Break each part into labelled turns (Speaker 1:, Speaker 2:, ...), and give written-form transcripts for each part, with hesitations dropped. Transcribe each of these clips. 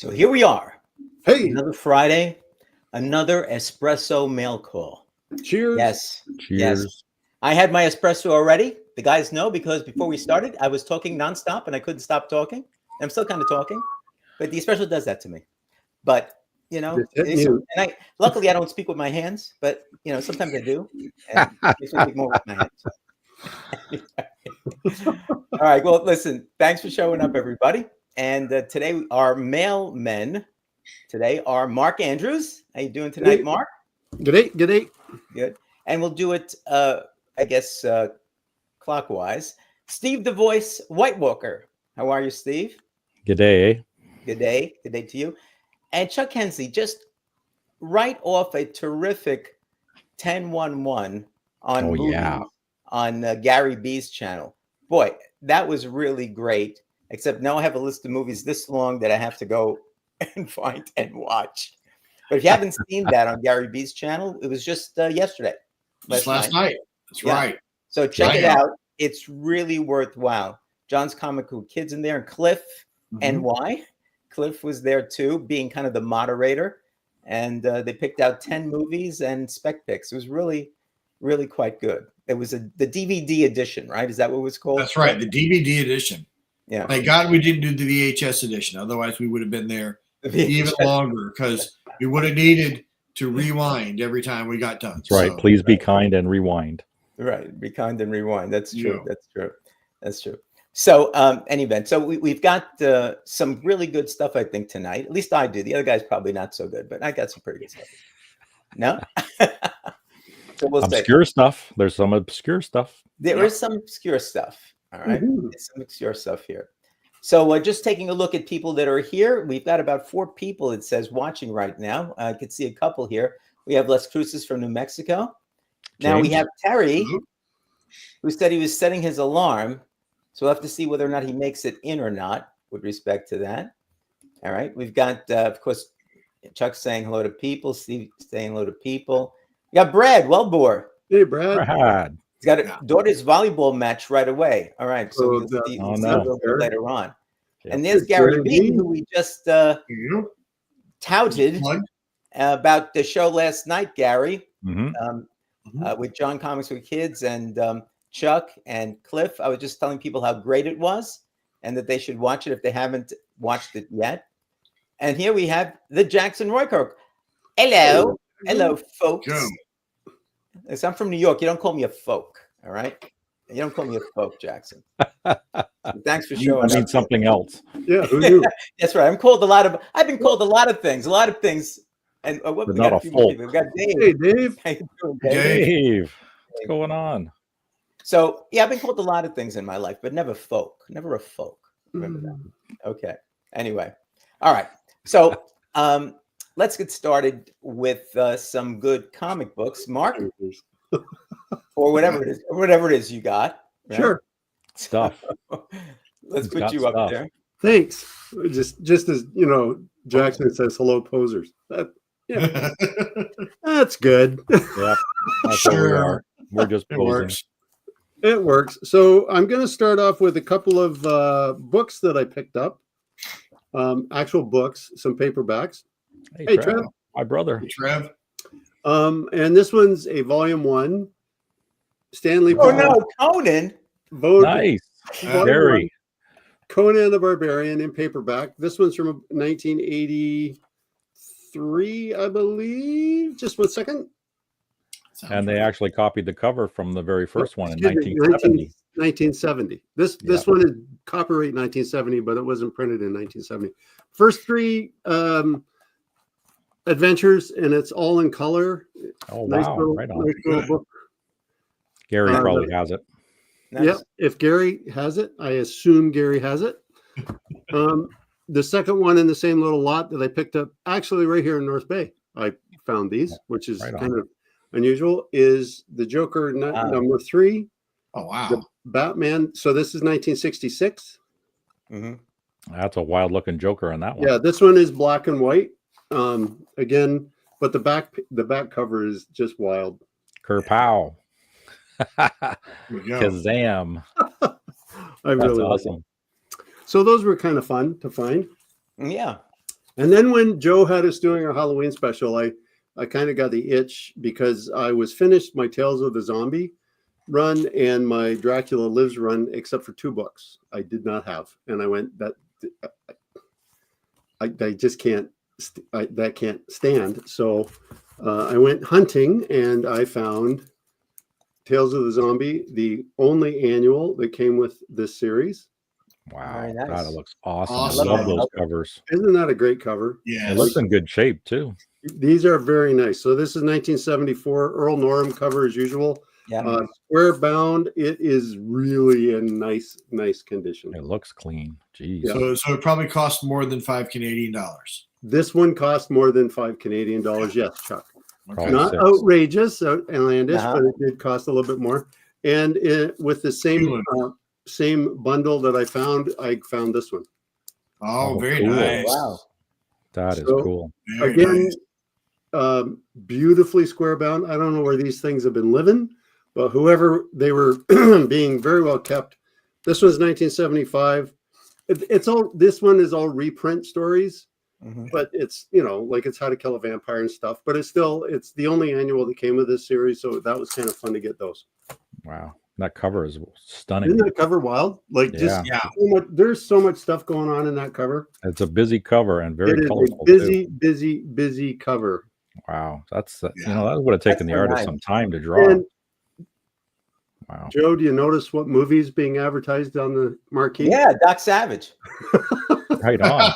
Speaker 1: So here we are.
Speaker 2: Hey,
Speaker 1: Another Friday, another espresso mail call.
Speaker 2: cheers.
Speaker 1: Yes.
Speaker 3: Cheers.
Speaker 1: Yes. I had my espresso already. The guys know because before we started, I was talking nonstop and I couldn't stop talking. I'm still kind of talking, but the espresso does that to me. But
Speaker 2: Just hit mute.
Speaker 1: and luckily I don't speak with my hands, but sometimes I do, and I speak more with my hands. All right. Well, listen. Thanks for showing up, everybody. And today our mailmen today are Mark Andrews. How you doing tonight,
Speaker 2: Hey.
Speaker 1: Mark?
Speaker 2: Good day.
Speaker 1: Good. And we'll do it, I guess, clockwise. Steve the Voice White Walker. How are you, Steve?
Speaker 3: G'day.
Speaker 1: Good day. Good day to you. And Chuck Hensley, just right off a terrific 10-1-1 on movies
Speaker 3: yeah.
Speaker 1: on Gary B's channel. Boy, that was really great. Except now I have a list of movies this long that I have to go and find and watch. But if you haven't seen that on Gary B's channel, it was just yesterday.
Speaker 4: Just last night. That's right.
Speaker 1: So check it out. It's really worthwhile. John's Comic Book Kids in there, and Cliff NY. Cliff was there too, being kind of the moderator. And they picked out 10 movies and spec picks. It was really, really quite good. It was the DVD edition, right? Is that what it was called?
Speaker 4: That's right. The DVD edition.
Speaker 1: Yeah.
Speaker 4: Thank God we didn't do the VHS edition. Otherwise, we would have been there even longer because we would have needed to rewind every time we got done.
Speaker 3: That's right. Please be kind and rewind.
Speaker 1: Right. Be kind and rewind. That's true.
Speaker 4: Yeah.
Speaker 1: That's true. That's true. So, any event. So we've got some really good stuff, I think, tonight. At least I do. The other guys probably not so good, but I got some pretty good stuff. No? So we'll
Speaker 3: Obscure stuff. There's some obscure stuff.
Speaker 1: There is some obscure stuff. All right.
Speaker 2: Mhm.
Speaker 1: There's some obscure stuff here. So just taking a look at people that are here. We've got about 4 people, it says, watching right now. I could see a couple here. We have Les Cruces from New Mexico. Now we
Speaker 3: James.
Speaker 1: have Terry, who said he was setting his alarm. So we'll have to see whether or not he makes it in or not with respect to that. All right. We've got, of course, Chuck saying hello to people. Steve saying hello to people. We got Brad Wellbore.
Speaker 2: Hey, Brad.
Speaker 3: Brad.
Speaker 1: He's got a daughter's volleyball match right away. All right. So we'll see
Speaker 3: Oh,
Speaker 1: a
Speaker 3: no.
Speaker 1: little bit later on.
Speaker 3: Yep.
Speaker 1: And there's Gary B, who we just touted about the show last night, Gary, with John Comics with Kids and Chuck and Cliff. I was just telling people how great it was and that they should watch it if they haven't watched it yet. And here we have the Jackson Roykirk. Hello. Hello, folks. Listen, I'm from New York. You don't call me a folk, all right? You don't call me a folk, Jackson. Thanks for showing up.
Speaker 3: I mean something else.
Speaker 2: Yeah, who knew?
Speaker 1: That's right. I've been called a lot of things. And what
Speaker 3: But
Speaker 1: we
Speaker 3: not
Speaker 1: got
Speaker 3: a
Speaker 1: a few more
Speaker 3: folk.
Speaker 1: people. We got Dave.
Speaker 2: Hey, Dave.
Speaker 1: How you doing, Dave?
Speaker 3: Dave. What's going on?
Speaker 1: So yeah, I've been called a lot of things in my life, but never folk. Never a folk. Remember that. Okay. Anyway. All right. So let's get started with some good comic books. Mark, or whatever it is you got. Right?
Speaker 2: Sure.
Speaker 3: Stuff.
Speaker 1: Let's
Speaker 3: He's
Speaker 1: put
Speaker 3: got
Speaker 1: you up
Speaker 3: stuff.
Speaker 1: there.
Speaker 2: Thanks. Just as Jackson says, hello, posers. That's good.
Speaker 3: Yeah. That's what we
Speaker 4: Sure.
Speaker 3: are. We're just
Speaker 4: It
Speaker 3: posing.
Speaker 4: works.
Speaker 2: It works. So I'm going to start off with a couple of books that I picked up. Actual books, some paperbacks. Hey, Trev.
Speaker 3: My brother.
Speaker 4: Trev.
Speaker 2: And this one's a volume 1. Stanley.
Speaker 1: Oh no, Conan.
Speaker 3: Nice.
Speaker 2: Volume
Speaker 3: Very.
Speaker 2: 1, Conan the Barbarian in paperback. This one's from 1983, I believe. Just 1 second.
Speaker 3: And they actually copied the cover from the very first one in
Speaker 2: Excuse me,
Speaker 3: 1970.
Speaker 2: 1970. This one is copyright 1970, but it wasn't printed in 1970. First 3 adventures, and it's all in color.
Speaker 3: Oh,
Speaker 2: Nice
Speaker 3: wow.
Speaker 2: little,
Speaker 3: Right on.
Speaker 2: nice little book.
Speaker 3: Gary probably has it.
Speaker 1: Nice.
Speaker 2: Yeah, if Gary has it, I assume Gary has it. The second one in the same little lot that I picked up, actually right here in North Bay, I found these, which is
Speaker 3: Right on.
Speaker 2: kind of unusual, is the Joker number 3,
Speaker 4: Oh, wow.
Speaker 2: the Batman. So this is 1966.
Speaker 3: That's a wild looking Joker on that one.
Speaker 2: Yeah, this one is black and white. Again, but the back cover is just wild.
Speaker 3: Kerpow.
Speaker 4: Here we go.
Speaker 3: Kazam.
Speaker 2: I
Speaker 3: That's
Speaker 2: really like it.
Speaker 3: awesome.
Speaker 2: So those were kind of fun to find.
Speaker 1: Yeah.
Speaker 2: And then when Joe had us doing our Halloween special, I kind of got the itch because I was finished my Tales of the Zombie run and my Dracula Lives run, except for 2 books I did not have. And I went, that I just can't, that can't stand. So I went hunting and I found Tales of the Zombie, the only annual that came with this series.
Speaker 3: Wow,
Speaker 1: Very nice.
Speaker 3: God, it looks awesome.
Speaker 4: Awesome.
Speaker 3: I love those covers.
Speaker 2: Isn't that a great cover?
Speaker 4: Yeah.
Speaker 3: It looks in good shape too.
Speaker 2: These are very nice. So this is 1974 Earl Norham cover as usual.
Speaker 1: Yeah.
Speaker 2: Square bound. It is really in nice condition.
Speaker 3: It looks clean. Jeez.
Speaker 2: Yeah.
Speaker 4: So it probably cost more than $5 Canadian.
Speaker 2: This one cost more than $5 Canadian. Yes, Chuck.
Speaker 3: Probably
Speaker 2: Not
Speaker 3: 6.
Speaker 2: outrageous, outlandish,
Speaker 1: Uh-huh.
Speaker 2: but it did cost a little bit more. And with the same bundle that I found this one.
Speaker 4: Oh, very
Speaker 3: cool.
Speaker 4: nice.
Speaker 1: Wow.
Speaker 3: That is
Speaker 2: So,
Speaker 3: cool.
Speaker 4: Very
Speaker 2: Again,
Speaker 4: nice.
Speaker 2: Beautifully square bound. I don't know where these things have been living, but whoever they were being very well kept. This was 1975. It's all, this one is all reprint stories, but it's, like it's How to Kill a Vampire and stuff, but it's the only annual that came with this series. So that was kind of fun to get those.
Speaker 3: Wow. That cover is stunning.
Speaker 2: Isn't that cover wild? Like just
Speaker 4: Yeah.
Speaker 2: there's so much stuff going on in that cover.
Speaker 3: It's a busy cover and very
Speaker 2: It is
Speaker 3: colorful.
Speaker 2: a busy cover.
Speaker 3: Wow. That's that
Speaker 4: Yeah.
Speaker 3: would have taken
Speaker 1: That's
Speaker 3: the artist
Speaker 1: nice.
Speaker 3: some time to draw.
Speaker 2: And
Speaker 3: Wow.
Speaker 2: Joe, do you notice what movie's being advertised on the marquee?
Speaker 1: Yeah, Doc Savage.
Speaker 3: Right on.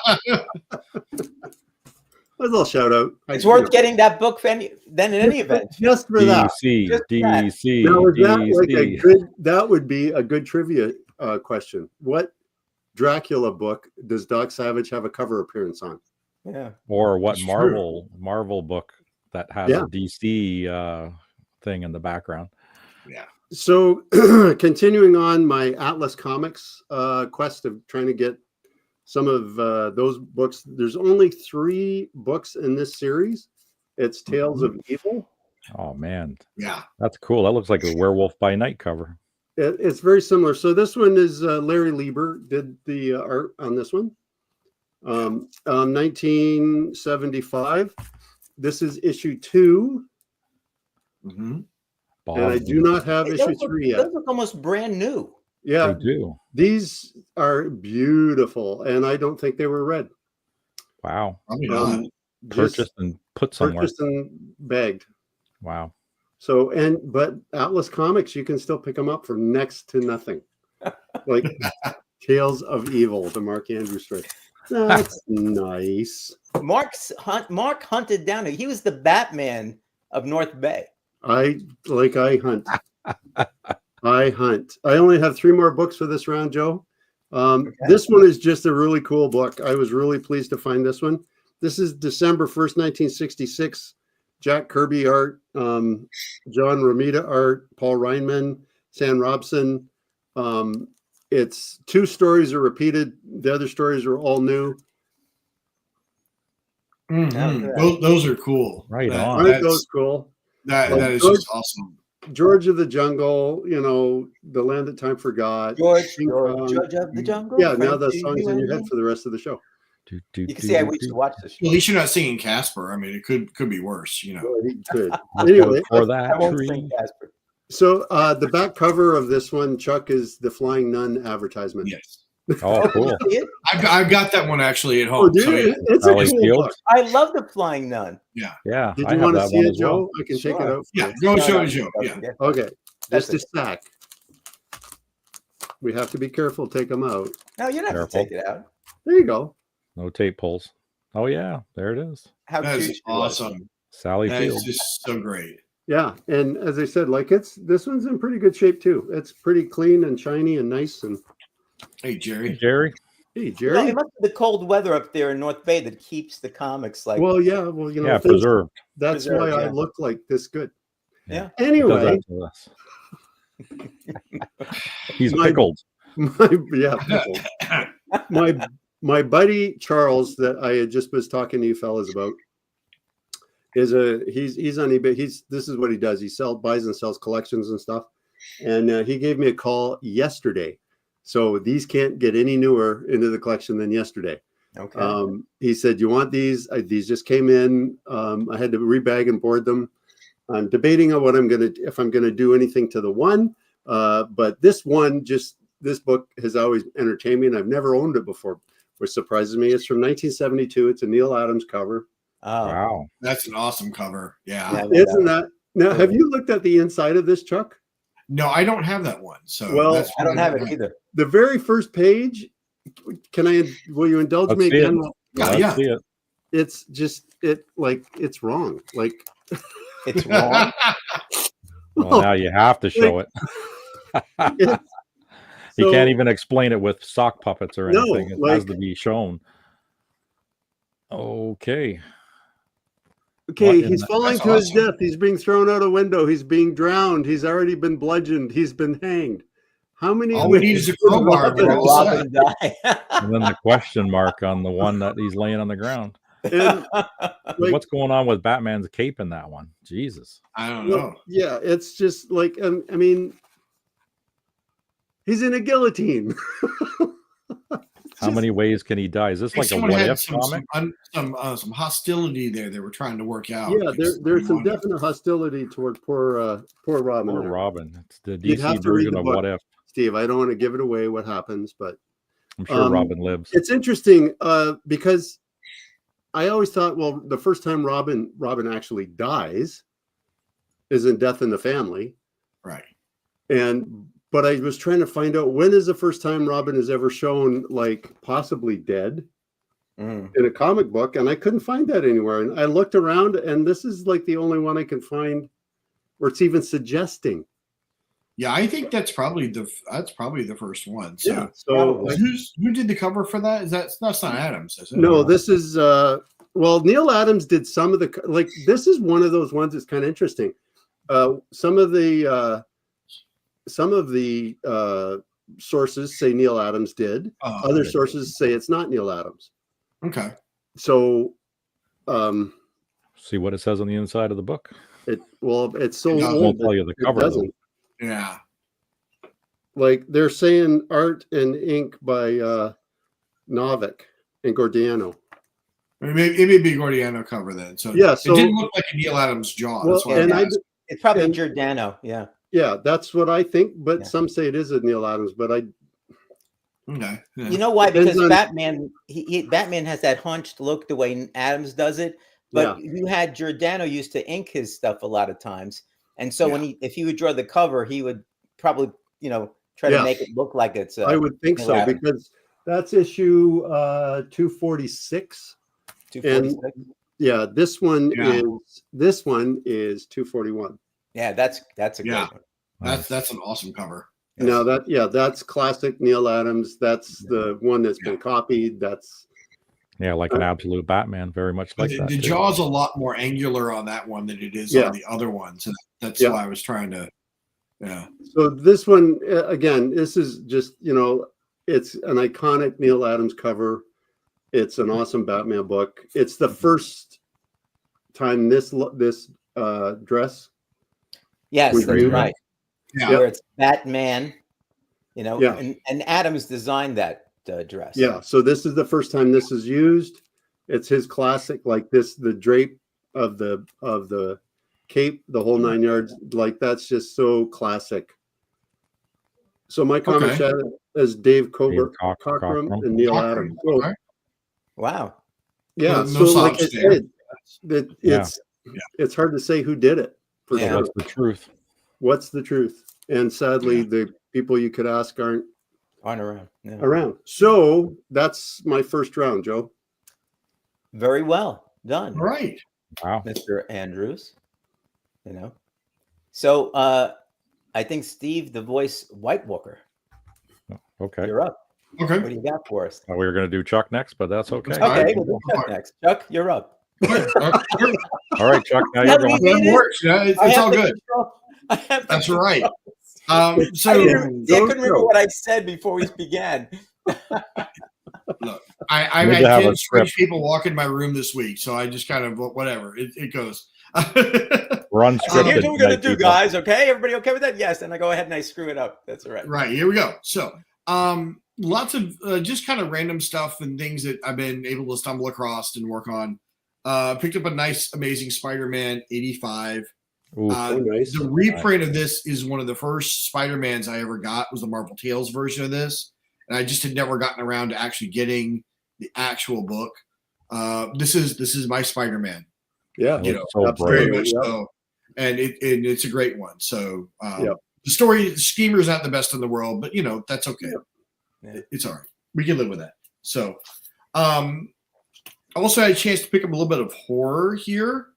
Speaker 2: A little shout out.
Speaker 1: It's worth getting that book then in any event.
Speaker 2: Just for that.
Speaker 3: DC,
Speaker 1: Just that.
Speaker 3: DC,
Speaker 2: Now, is that like a
Speaker 3: DC.
Speaker 2: good? That would be a good trivia question. What Dracula book does Doc Savage have a cover appearance on?
Speaker 1: Yeah.
Speaker 3: Or what
Speaker 4: It's
Speaker 3: Marvel book that has
Speaker 2: Yeah.
Speaker 3: a DC thing in the background.
Speaker 4: Yeah.
Speaker 2: So, continuing on my Atlas Comics quest of trying to get some of those books. There's only 3 books in this series. It's Tales of Evil.
Speaker 3: Oh man,
Speaker 4: Yeah.
Speaker 3: that's cool. That looks like a Werewolf by Night cover.
Speaker 2: It's very similar. So this one is Larry Lieber did the art on this one. 1975. This is issue 2,
Speaker 4: Mm-hmm.
Speaker 2: and I do not have
Speaker 1: Hey,
Speaker 2: issue
Speaker 1: those
Speaker 2: 3 yet.
Speaker 1: Those look almost brand new.
Speaker 2: Yeah,
Speaker 3: They do.
Speaker 2: these are beautiful, and I don't think they were read.
Speaker 3: Wow.
Speaker 4: Probably not.
Speaker 2: Just
Speaker 3: Purchased and put somewhere.
Speaker 2: purchased and bagged.
Speaker 3: Wow.
Speaker 2: So, but Atlas Comics, you can still pick them up for next to nothing. Like Tales of Evil, the Mark Andrews story. That's nice.
Speaker 1: Mark hunted down. He was the Batman of North Bay.
Speaker 2: I hunt. I hunt. I only have 3 more books for this round, Joe. This one is just a really cool book. I was really pleased to find this one. This is December 1st, 1966. Jack Kirby art, John Romita art, Paul Reinman, Sam Robson. It's 2 stories are repeated. The other stories are all new.
Speaker 4: Mm-hmm. Those are cool.
Speaker 3: Right
Speaker 4: That-
Speaker 3: on.
Speaker 2: Aren't
Speaker 4: that's-
Speaker 2: those cool?
Speaker 4: That
Speaker 2: Like
Speaker 4: is
Speaker 2: George-
Speaker 4: just awesome.
Speaker 2: George of the Jungle, The Land That Time Forgot.
Speaker 1: George
Speaker 2: King Kong.
Speaker 1: of the Jungle.
Speaker 2: Yeah, now the
Speaker 1: Frankie,
Speaker 2: song's
Speaker 1: you
Speaker 2: in your
Speaker 1: and
Speaker 2: head
Speaker 1: me.
Speaker 2: for the rest of the show.
Speaker 1: You can see I used to watch this show.
Speaker 4: At least you're not singing Casper. I mean, it could be worse.
Speaker 2: Oh, he could. Anyway,
Speaker 3: For
Speaker 1: I
Speaker 3: that
Speaker 1: won't
Speaker 3: tree.
Speaker 1: sing Casper.
Speaker 2: so the back cover of this one, Chuck, is the Flying Nun advertisement.
Speaker 4: Yes.
Speaker 3: Oh, cool.
Speaker 1: See it?
Speaker 4: I've got that one actually at
Speaker 2: Oh,
Speaker 4: home.
Speaker 2: dude,
Speaker 4: So, yeah.
Speaker 2: it's a
Speaker 3: Valley
Speaker 2: cool
Speaker 3: Field?
Speaker 2: book.
Speaker 1: I love the Flying Nun.
Speaker 3: Yeah.
Speaker 2: Did
Speaker 3: I
Speaker 2: you
Speaker 3: have
Speaker 2: want to
Speaker 3: that
Speaker 2: see
Speaker 3: one
Speaker 2: it,
Speaker 3: as well.
Speaker 2: Joe? I can take it
Speaker 1: Sure.
Speaker 2: out. For
Speaker 4: Yeah,
Speaker 2: you.
Speaker 4: go
Speaker 1: No,
Speaker 4: show
Speaker 1: no,
Speaker 4: it, Joe.
Speaker 1: no,
Speaker 4: Yeah.
Speaker 1: okay.
Speaker 2: Okay,
Speaker 1: That's
Speaker 2: just a stack. We have to be careful. Take them out.
Speaker 1: No, you don't have to
Speaker 3: Careful.
Speaker 1: take it out.
Speaker 2: There you go.
Speaker 3: No tape pulls. Oh yeah, there it is.
Speaker 1: How
Speaker 4: That
Speaker 1: cute
Speaker 4: is
Speaker 1: she was.
Speaker 4: awesome.
Speaker 3: Sally
Speaker 4: That
Speaker 3: Field.
Speaker 4: is just so great.
Speaker 2: Yeah, and as I said, this one's in pretty good shape too. It's pretty clean and shiny and nice. And
Speaker 4: Hey,
Speaker 3: Hey,
Speaker 4: Jerry.
Speaker 3: Jerry.
Speaker 2: hey,
Speaker 1: No,
Speaker 2: Jerry.
Speaker 1: it must be the cold weather up there in North Bay that keeps the comics like.
Speaker 2: Well, yeah.
Speaker 3: Yeah, preserved.
Speaker 2: That's
Speaker 1: preserved,
Speaker 2: why I
Speaker 1: yeah.
Speaker 2: look like this good.
Speaker 1: Yeah.
Speaker 3: Does
Speaker 2: Anyway,
Speaker 3: that to us. He's
Speaker 2: My-
Speaker 3: pickled.
Speaker 2: my buddy Charles that I had just was talking to you fellas about is he's on eBay. This is what he does. He buys and sells collections and stuff. And he gave me a call yesterday. So these can't get any newer into the collection than yesterday.
Speaker 1: Okay.
Speaker 2: He said, "You want these? These just came in. I had to rebag and board them. I'm debating on if I'm gonna do anything to the one. But this book has always entertained me, and I've never owned it before, which surprises me. It's from 1972. It's a Neil Adams cover.
Speaker 1: Oh,
Speaker 3: Wow.
Speaker 4: That's an awesome cover. Yeah.
Speaker 2: Isn't that? Now, have you looked at the inside of this, Chuck?
Speaker 4: No, I don't have that one. So
Speaker 2: Well,
Speaker 1: I don't have it either.
Speaker 2: The very first page. Will you indulge
Speaker 3: Let's
Speaker 2: me
Speaker 3: see
Speaker 2: again?
Speaker 4: Yeah.
Speaker 3: See it.
Speaker 2: It's just it's wrong. Like
Speaker 1: It's wrong.
Speaker 3: Well, now you have to show it. You can't even explain it with sock puppets or anything. It has to be shown. Okay.
Speaker 2: Okay, he's falling to his death. He's being thrown out a window. He's being drowned. He's already been bludgeoned. He's been hanged. How many?
Speaker 4: All we need is a crowbar.
Speaker 1: Robin die.
Speaker 3: And then the question mark on the one that he's laying on the ground.
Speaker 2: And,
Speaker 3: What's going on with Batman's cape in that one? Jesus.
Speaker 4: I don't know.
Speaker 2: Yeah, it's just like I mean, he's in a guillotine.
Speaker 3: How many ways can he die? Is this like a what if comic?
Speaker 4: Some hostility there they were trying to work out.
Speaker 2: Yeah, there's some definite hostility toward poor Robin.
Speaker 3: Poor Robin. It's the
Speaker 2: You'd have
Speaker 3: DC
Speaker 2: to read
Speaker 3: version
Speaker 2: the
Speaker 3: of
Speaker 2: book,
Speaker 3: what if.
Speaker 2: Steve, I don't want to give it away what happens, but
Speaker 3: I'm sure Robin lives.
Speaker 2: it's interesting because I always thought, well, the first time Robin actually dies is in Death in the Family.
Speaker 4: Right.
Speaker 2: But I was trying to find out when is the first time Robin is ever shown like possibly dead in a comic book, and I couldn't find that anywhere. And I looked around, and this is like the only one I can find where it's even suggesting.
Speaker 4: Yeah, I think that's probably the first one. So,
Speaker 2: Yeah. So
Speaker 4: who did the cover for that? That's not Adams, is it?
Speaker 2: No, this is Neil Adams did some of the this is one of those ones that's kind of interesting. Some of the sources say Neil Adams did. Other sources say it's not Neil Adams.
Speaker 4: Okay.
Speaker 2: So
Speaker 3: see what it says on the inside of the book.
Speaker 2: It's so
Speaker 3: It
Speaker 2: old.
Speaker 3: won't tell you the cover.
Speaker 2: Doesn't.
Speaker 4: Yeah.
Speaker 2: Like they're saying art and ink by Novick and Gordiano.
Speaker 4: It may be Gordiano cover then. So
Speaker 2: yeah, so
Speaker 4: it didn't look like a Neil Adams jaw.
Speaker 2: Well,
Speaker 4: that's why
Speaker 1: it's probably Giordano. Yeah.
Speaker 2: Yeah, that's what I think. But some say it is a Neil Adams. But
Speaker 4: okay.
Speaker 1: Yeah. You know why? Because Batman, Batman has that hunched look the way Adams does it. But you had Giordano used to ink his stuff a lot of times, and so if he would draw the cover, he would probably try to make it look like it's.
Speaker 2: I would think so
Speaker 1: Adams.
Speaker 2: Because that's issue 246. 246. And this one is 241.
Speaker 1: Yeah, that's a great one.
Speaker 4: That's an awesome cover.
Speaker 2: Yes. Now that's classic Neil Adams. That's the one that's been copied. That's
Speaker 3: like an absolute Batman, very much like that.
Speaker 4: The jaw's a lot more angular on that one than it is on the other ones. And that's why I was trying to. Yeah.
Speaker 2: So this one again, this is just it's an iconic Neil Adams cover. It's an awesome Batman book. It's the first time this dress.
Speaker 1: Yes, that's right.
Speaker 4: Yeah.
Speaker 1: Where it's Batman, and Adams designed that dress.
Speaker 2: Yeah. So this is the first time this is used. It's his classic, like this, the drape of the cape, the whole 9 yards. Like that's just so classic. So my comment is Dave Cockrum and Neil Adams. So,
Speaker 1: wow.
Speaker 2: Yeah.
Speaker 4: No
Speaker 2: so like I said, it's hard to say who did it.
Speaker 3: For sure. What's the truth?
Speaker 2: What's the truth? And sadly, the people you could ask aren't
Speaker 1: around.
Speaker 2: Around. So that's my first round, Joe.
Speaker 1: Very well done.
Speaker 4: All right.
Speaker 3: Wow.
Speaker 1: Mr. Andrews. So I think Steve, the voice White Walker.
Speaker 3: Okay.
Speaker 1: You're up.
Speaker 4: Okay.
Speaker 1: What do you got for us?
Speaker 3: We were going to do Chuck next, but that's okay.
Speaker 1: Okay, we'll do Chuck next. Chuck, you're up.
Speaker 3: All right, Chuck. Now you're going.
Speaker 4: That works. It's all good. That's right. So
Speaker 1: I couldn't remember what I said before we began.
Speaker 4: Look, I had 10 strange people walk in my room this week, so I just kind of whatever it goes.
Speaker 3: We're unscripted.
Speaker 1: Here's what we're gonna do, guys. Okay, everybody okay with that? Yes, and I go ahead and I screw it up. That's all right.
Speaker 4: Right, here we go. So, lots of just kind of random stuff and things that I've been able to stumble across and work on. Picked up a nice, amazing Spider-Man 85.
Speaker 2: nice.
Speaker 4: The reprint of this is one of the first Spider-Mans I ever got. Was the Marvel Tales version of this, and I just had never gotten around to actually getting the actual book. This is my Spider-Man.
Speaker 2: Yeah,
Speaker 3: so
Speaker 4: very much so, and it's a great one. So the story schema is not the best in the world, but that's okay. Yeah. It's all right. We can live with that. So, I also had a chance to pick up a little bit of horror here.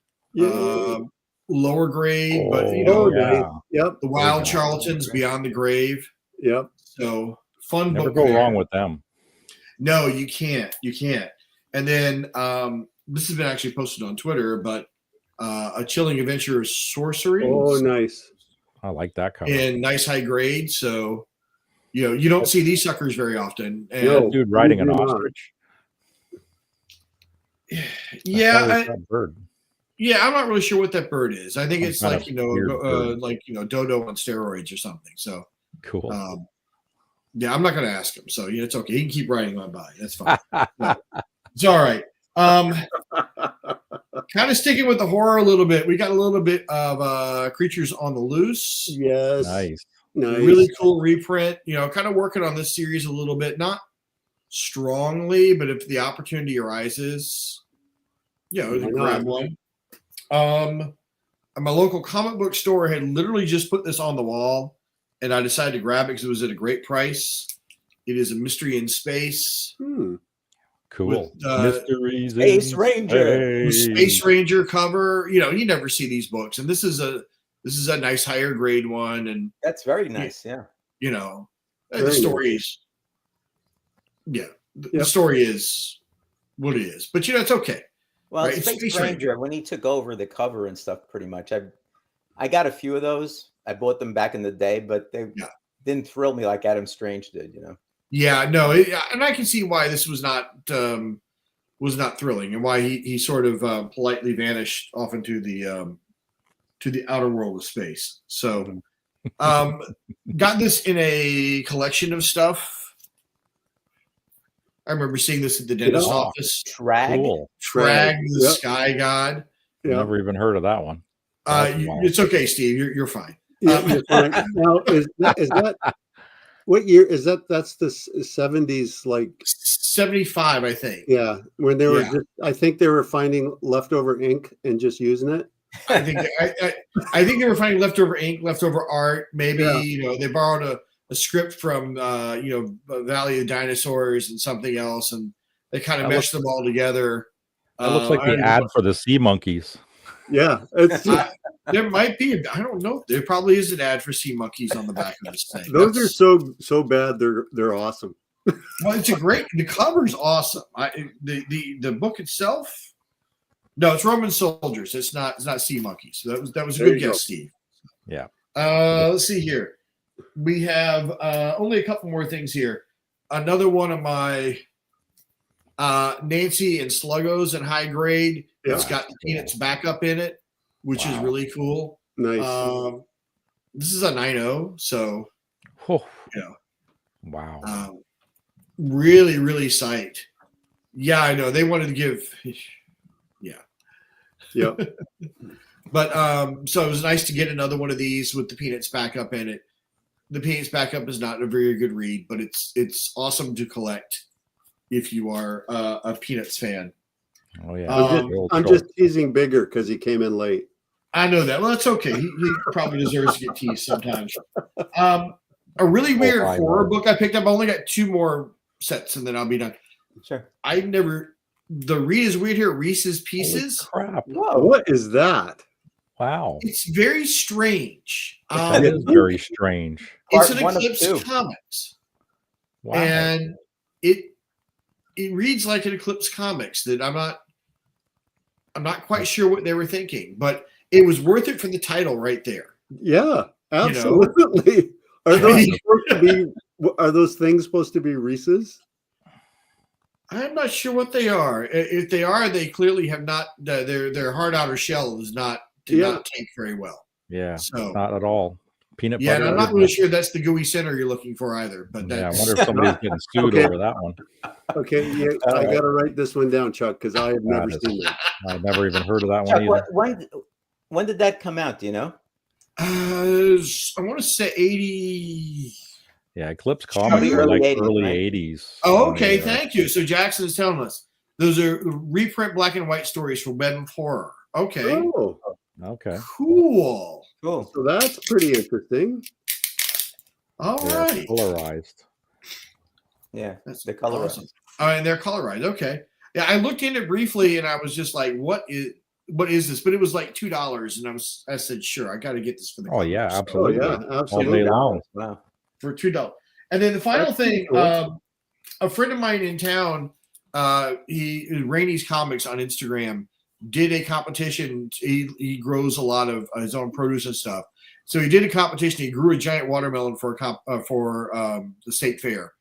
Speaker 4: Lower grade, but the Wild Charlatans, Beyond the Grave.
Speaker 2: Yep.
Speaker 4: So fun.
Speaker 3: Never
Speaker 4: book
Speaker 3: go
Speaker 4: there.
Speaker 3: wrong with them.
Speaker 4: No, you can't. You can't. And then this has been actually posted on Twitter, but A Chilling Adventure of Sorcery.
Speaker 2: Oh, nice.
Speaker 3: I like that cover.
Speaker 4: And nice high grade. So, you don't see these suckers very often. And
Speaker 3: that dude riding an ostrich.
Speaker 4: Yeah.
Speaker 3: That bird.
Speaker 4: Yeah, I'm not really sure what that bird is. I think it's like, Dodo on steroids or something. So
Speaker 3: cool.
Speaker 4: Yeah, I'm not going to ask him. So it's okay. He can keep riding on by. That's fine. It's all right. Kind of sticking with the horror a little bit. We got a little bit of Creatures on the Loose.
Speaker 2: Yes.
Speaker 3: Nice.
Speaker 4: Really cool reprint. Kind of working on this series a little bit, not strongly, but if the opportunity arises, grab one. My local comic book store had literally just put this on the wall, and I decided to grab it because it was at a great price. It is a Mystery in Space.
Speaker 3: Cool.
Speaker 4: With,
Speaker 1: Mysteries Space Ranger.
Speaker 4: Space Ranger cover. You never see these books, and this is a nice higher grade one, and
Speaker 1: that's very nice. Yeah.
Speaker 4: The story is. Yeah, the story is what it is, but it's okay.
Speaker 1: Well,
Speaker 4: right?
Speaker 1: Space Ranger, when he took over the cover and stuff, pretty much, I got a few of those. I bought them back in the day, but they didn't thrill me like Adam Strange did.
Speaker 4: Yeah, no, and I can see why this was not thrilling, and why he sort of politely vanished off into the outer world of space. So, got this in a collection of stuff. I remember seeing this at the dentist office.
Speaker 1: Trag,
Speaker 4: the Sky God.
Speaker 3: Never even heard of that one.
Speaker 4: It's okay, Steve. You're fine.
Speaker 2: You're fine. Now, is that what year is that? That's the 70s, like
Speaker 4: 75, I think.
Speaker 2: Yeah, when they were I think they were finding leftover ink and just using it.
Speaker 4: I think they were finding leftover ink, leftover art. Maybe they borrowed a script from Valley of Dinosaurs and something else, and they kind of meshed them all together.
Speaker 3: That looks like the ad for the Sea Monkeys.
Speaker 2: Yeah,
Speaker 4: there might be. I don't know. There probably is an ad for Sea Monkeys on the back of this thing.
Speaker 2: Those are so bad. They're awesome.
Speaker 4: Well, the cover's awesome. The book itself. No, it's Roman Soldiers. It's not Sea Monkeys. So that was a good guess, Steve.
Speaker 3: Yeah.
Speaker 4: Let's see here. We have only a couple more things here. Another one of my Nancy and Sluggos in high grade. Yeah. It's got the Peanuts backup in it, which is really cool.
Speaker 2: Nice.
Speaker 4: This is a 9.0, so
Speaker 3: wow.
Speaker 4: Really, really psyched. Yeah, I know they wanted to give.
Speaker 2: Yeah.
Speaker 4: But so it was nice to get another one of these with the Peanuts backup in it. The Peanuts backup is not a very good read, but it's awesome to collect if you are a Peanuts fan.
Speaker 3: Oh yeah,
Speaker 2: I'm just teasing Bigger because he came in late.
Speaker 4: I know that. Well, that's okay. He probably deserves to get teased sometimes. A really weird horror book I picked up. I only got 2 more sets, and then I'll be done.
Speaker 1: Sure.
Speaker 4: The read is weird here. Reese's Pieces.
Speaker 3: Holy crap!
Speaker 2: Whoa. What is that?
Speaker 3: Wow.
Speaker 4: It's very strange.
Speaker 3: That is very strange.
Speaker 4: It's an Eclipse Comics.
Speaker 3: Wow.
Speaker 4: And it reads like an Eclipse Comics that I'm not quite sure what they were thinking, but it was worth it for the title right there.
Speaker 2: Yeah, absolutely. Are those things supposed to be Reese's?
Speaker 4: I'm not sure what they are. If they are, they clearly have not. Their hard outer shell did not take very well.
Speaker 3: Yeah,
Speaker 4: so
Speaker 3: not at all. peanut
Speaker 4: Yeah,
Speaker 3: butter.
Speaker 4: and I'm not really sure that's the gooey center you're looking for either. But
Speaker 3: Yeah, I
Speaker 4: that's,
Speaker 3: wonder if somebody's getting sued
Speaker 2: Okay.
Speaker 3: over that one.
Speaker 2: Okay, yeah, I got to write this one down, Chuck, because I have never seen that.
Speaker 3: I've never even heard of that
Speaker 1: Chuck,
Speaker 3: one either.
Speaker 1: when did that come out? Do you know?
Speaker 4: I want to say 80.
Speaker 3: Yeah, Eclipse
Speaker 1: Probably
Speaker 3: Comics were
Speaker 1: early
Speaker 3: like
Speaker 1: 80s,
Speaker 3: early
Speaker 1: right?
Speaker 3: 80s.
Speaker 4: Oh, okay, thank you. So Jackson is telling us those are reprint black and white stories for Web of Horror. Okay,
Speaker 2: Oh,
Speaker 3: Okay.
Speaker 4: cool.
Speaker 1: Cool.
Speaker 2: so that's pretty interesting.
Speaker 4: All
Speaker 3: They're
Speaker 4: right,
Speaker 3: colorized.
Speaker 1: Yeah,
Speaker 4: that's
Speaker 1: the color.
Speaker 4: awesome. And they're colorized. Okay, yeah, I looked in it briefly and I was just like, what is this? But it was like $2, and I said, sure, I got to get this for the.
Speaker 3: Oh yeah,
Speaker 4: comics.
Speaker 3: absolutely.
Speaker 2: Oh, yeah,
Speaker 3: All
Speaker 2: absolutely.
Speaker 3: day long.
Speaker 1: Wow.
Speaker 4: For $2. And then the final
Speaker 2: That's
Speaker 4: thing,
Speaker 2: cool.
Speaker 4: a friend of mine in town, Rainey's Comics on Instagram, did a competition. He grows a lot of his own produce and stuff. So he did a competition. He grew a giant watermelon for the state fair,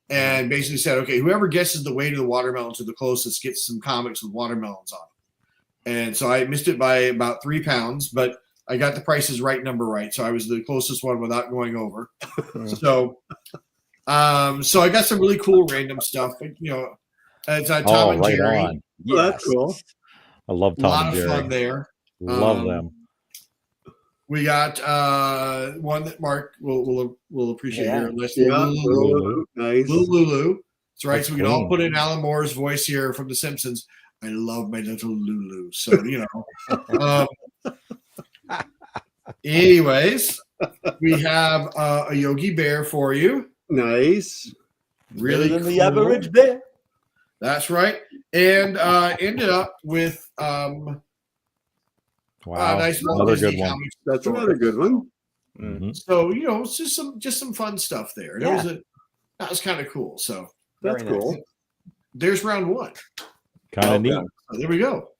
Speaker 4: and basically said, okay, whoever guesses the weight of the watermelon to the closest gets some comics with watermelons on it. And so I missed it by about 3 pounds, but I got the prices right. So I was the closest one without going over. So I got some really cool random stuff. It's Tom and
Speaker 3: right
Speaker 4: Jerry.
Speaker 3: on.
Speaker 2: Oh, that's cool.
Speaker 3: I love
Speaker 4: A
Speaker 3: Tom
Speaker 4: lot
Speaker 3: and
Speaker 4: of
Speaker 3: Jerry.
Speaker 4: fun there.
Speaker 3: Love them.
Speaker 4: We got one that Mark will appreciate here.
Speaker 2: Yeah,
Speaker 3: Lulu.
Speaker 2: nice.
Speaker 4: Lulu. That's right.
Speaker 3: That's
Speaker 4: So we can all
Speaker 3: cool.
Speaker 4: put in Alan Moore's voice here from The Simpsons. I love my little Lulu. So, anyways, we have a Yogi Bear for you.
Speaker 2: Nice.
Speaker 4: Really
Speaker 1: Better than the
Speaker 4: cool.
Speaker 1: average bear.
Speaker 4: That's right. And ended up with
Speaker 3: Wow.
Speaker 4: nice
Speaker 3: Another
Speaker 4: Disney
Speaker 3: good one.
Speaker 4: comics
Speaker 2: That's
Speaker 4: story.
Speaker 2: another good one.
Speaker 3: Mhm.
Speaker 4: So it's just some fun stuff there.
Speaker 1: Yeah.
Speaker 4: That was kind of cool. So
Speaker 2: That's
Speaker 1: Very nice.
Speaker 2: cool.
Speaker 4: there's round one.
Speaker 3: Kind of neat.
Speaker 4: So there we go.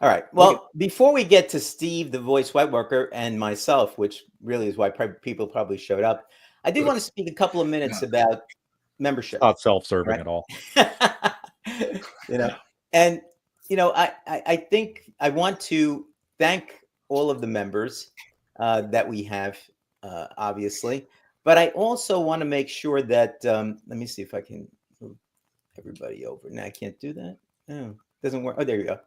Speaker 1: All right. Well, before we get to Steve, the voice white worker, and myself, which really is why people probably showed up, I did want to speak a couple of minutes about membership.
Speaker 3: Not self-serving
Speaker 1: Right.
Speaker 3: at all.
Speaker 1: I think I want to thank all of the members that we have, obviously, but I also want to make sure that let me see if I can move everybody over. Now I can't do that. No, doesn't work. Oh, there you go.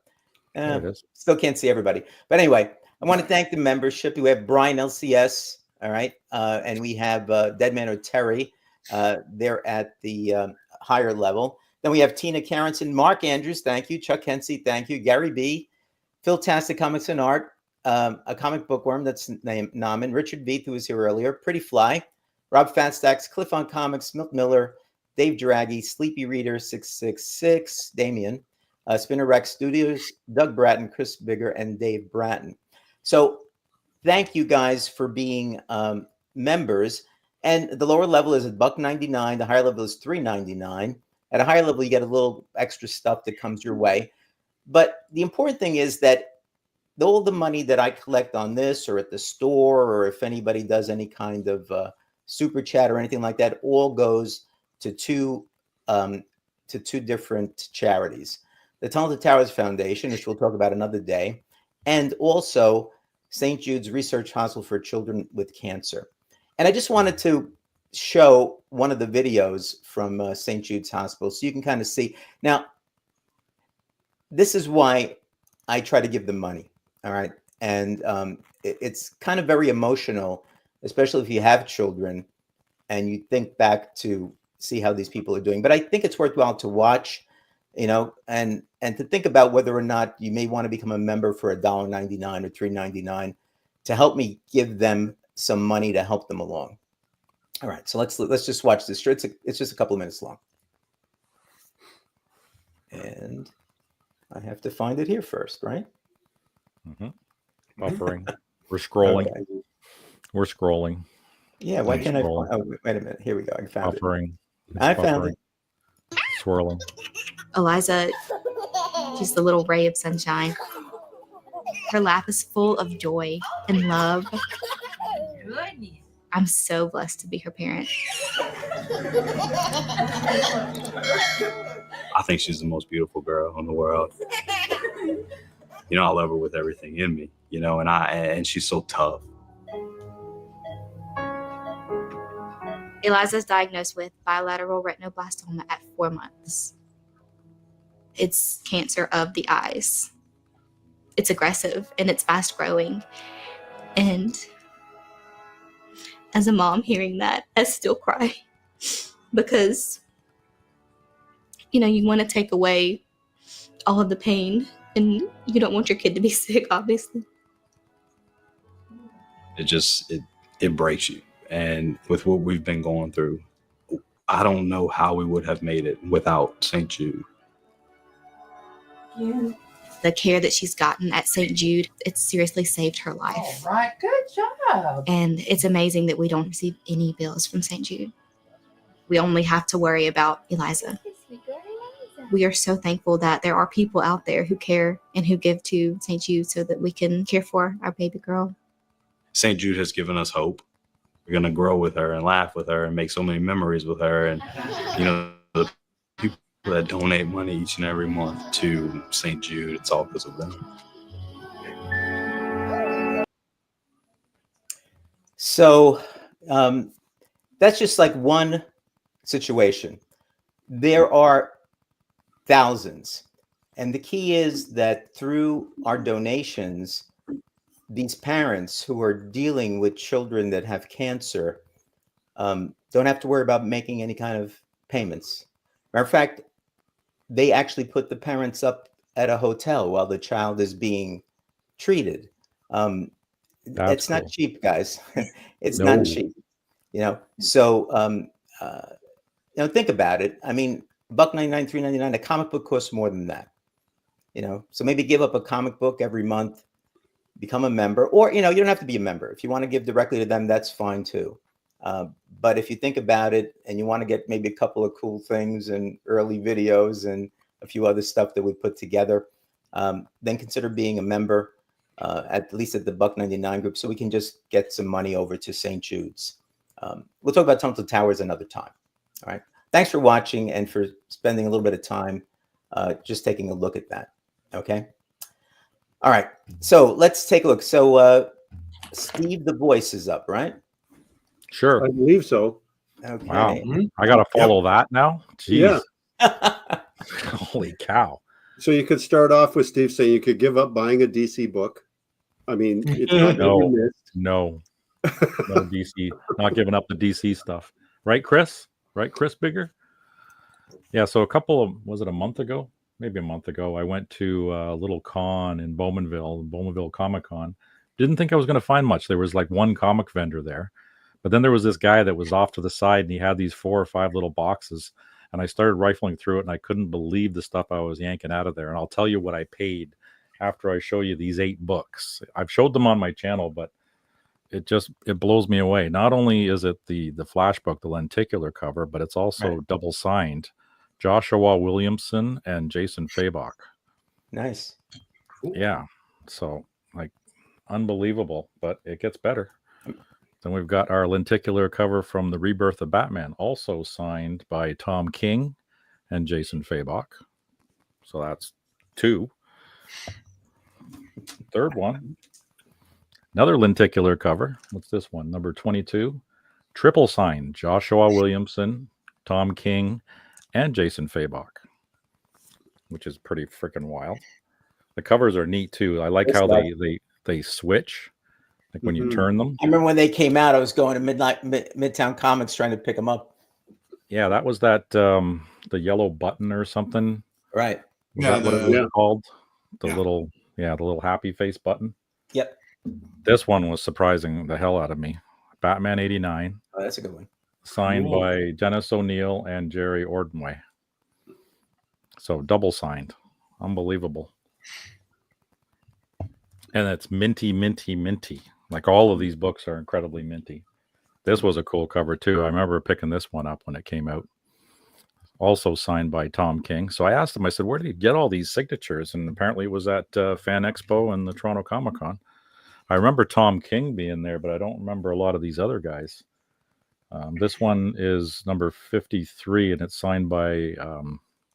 Speaker 3: There it is.
Speaker 1: Still can't see everybody, but anyway, I want to thank the membership. We have Brian LCS, all right, and we have Deadman or Terry. They're at the higher level. Then we have Tina Carenson, Mark Andrews, thank you. Chuck Hensey, thank you. Gary B, Phil Tastic Comics and Art, a comic bookworm that's named Naman, Richard Beath, who was here earlier, Pretty Fly, Rob Fatstacks, Cliff on Comics, Milt Miller, Dave Draghi, Sleepy Reader 666, Damien, Spinner Rex Studios, Doug Bratton, Chris Bigger, and Dave Bratton. So thank you guys for being members. And the lower level is at $1.99. The higher level is $3.99. At a higher level, you get a little extra stuff that comes your way. But the important thing is that all the money that I collect on this or at the store, or if anybody does any kind of super chat or anything like that, all goes to two different charities. The Talented Towers Foundation, which we'll talk about another day, and also St. Jude's Research Hospital for Children with Cancer. And I just wanted to show one of the videos from St. Jude's Hospital so you can kind of see. Now, this is why I try to give them money, all right? And it's kind of very emotional, especially if you have children and you think back to see how these people are doing. But I think it's worthwhile to watch, and to think about whether or not you may want to become a member for $1.99 or $3.99 to help me give them some money to help them along. All right, so let's just watch this. It's just a couple of minutes long, and I have to find it here first, right?
Speaker 3: Buffering. We're scrolling.
Speaker 1: Okay.
Speaker 3: We're scrolling.
Speaker 1: Yeah, why can't I?
Speaker 3: Scrolling.
Speaker 1: Oh, wait a minute. Here we go. I found
Speaker 3: Buffering.
Speaker 1: it. I found it.
Speaker 3: Swirling.
Speaker 5: Eliza, she's the little ray of sunshine. Her laugh is full of joy and love. I'm so blessed to be her parent.
Speaker 6: I think she's the most beautiful girl in the world. I love her with everything in me, and she's so tough.
Speaker 5: Eliza's diagnosed with bilateral retinoblastoma at 4 months. It's cancer of the eyes. It's aggressive and it's fast growing. And as a mom hearing that, I still cry because, you want to take away all of the pain and you don't want your kid to be sick, obviously.
Speaker 6: It breaks you. And with what we've been going through, I don't know how we would have made it without St. Jude.
Speaker 5: Yeah. The care that she's gotten at St. Jude, it's seriously saved her life.
Speaker 7: All right, good job.
Speaker 5: And it's amazing that we don't receive any bills from St. Jude. We only have to worry about Eliza. We are so thankful that there are people out there who care and who give to St. Jude so that we can care for our baby girl.
Speaker 6: St. Jude has given us hope. We're going to grow with her and laugh with her and make so many memories with her. And, the people that donate money each and every month to St. Jude, it's all because of them.
Speaker 1: So that's just like one situation. There are thousands. And the key is that through our donations, these parents who are dealing with children that have cancer don't have to worry about making any kind of payments. Matter of fact, they actually put the parents up at a hotel while the child is being treated. It's not cheap, guys. It's not cheap. So think about it. I mean, $1.99, $3.99. A comic book costs more than that. So maybe give up a comic book every month. Become a member, or you don't have to be a member. If you want to give directly to them, that's fine too. But if you think about it and you want to get maybe a couple of cool things and early videos and a few other stuff that we put together, then consider being a member, at least at the $1.99 group, so we can just get some money over to St. Jude's. We'll talk about Tunnel to Towers another time. All right. Thanks for watching and for spending a little bit of time just taking a look at that. Okay. All right, so let's take a look. So Steve the Voice is up, right?
Speaker 3: Sure.
Speaker 2: I believe so.
Speaker 1: Okay.
Speaker 3: Wow. I got to follow that now? Jeez.
Speaker 2: Yeah.
Speaker 3: Holy cow.
Speaker 2: So you could start off with Steve saying you could give up buying a DC book. I mean, it's not
Speaker 3: No DC. Not giving up the DC stuff. Right, Chris? Right, Chris Bigger? Yeah, so was it a month ago? Maybe a month ago, I went to a little con in Bowmanville Comic Con. Didn't think I was going to find much. There was like one comic vendor there. But then there was this guy that was off to the side, and he had these 4 or 5 little boxes. And I started rifling through it, and I couldn't believe the stuff I was yanking out of there. And I'll tell you what I paid after I show you these 8 books. I've showed them on my channel, but it blows me away. Not only is it the flash book, the lenticular cover, but it's also double signed. Joshua Williamson and Jason Fabok.
Speaker 1: Nice.
Speaker 3: Yeah. So unbelievable, but it gets better. Then we've got our lenticular cover from The Rebirth of Batman, also signed by Tom King and Jason Fabok. So that's 2. Third one, another lenticular cover. What's this one? Number 22. Triple signed, Joshua Williamson, Tom King, and Jason Fabok, which is pretty freaking wild. The covers are neat too. I like how they switch, like when you turn them.
Speaker 1: I remember when they came out, I was going to Midtown Comics trying to pick them up.
Speaker 3: Yeah, that was that the yellow button or something.
Speaker 1: Right.
Speaker 3: What it was called? The little happy face button.
Speaker 1: Yep.
Speaker 3: This one was surprising the hell out of me. Batman 89.
Speaker 1: Oh, that's a good one.
Speaker 3: Signed by Dennis O'Neil and Jerry Ordway. So double signed. Unbelievable. And it's minty, minty, minty. Like all of these books are incredibly minty. This was a cool cover too. I remember picking this one up when it came out. Also signed by Tom King. So I asked him, I said, where did he get all these signatures? And apparently it was at Fan Expo and the Toronto Comic Con. I remember Tom King being there, but I don't remember a lot of these other guys. This one is number 53, and it's signed by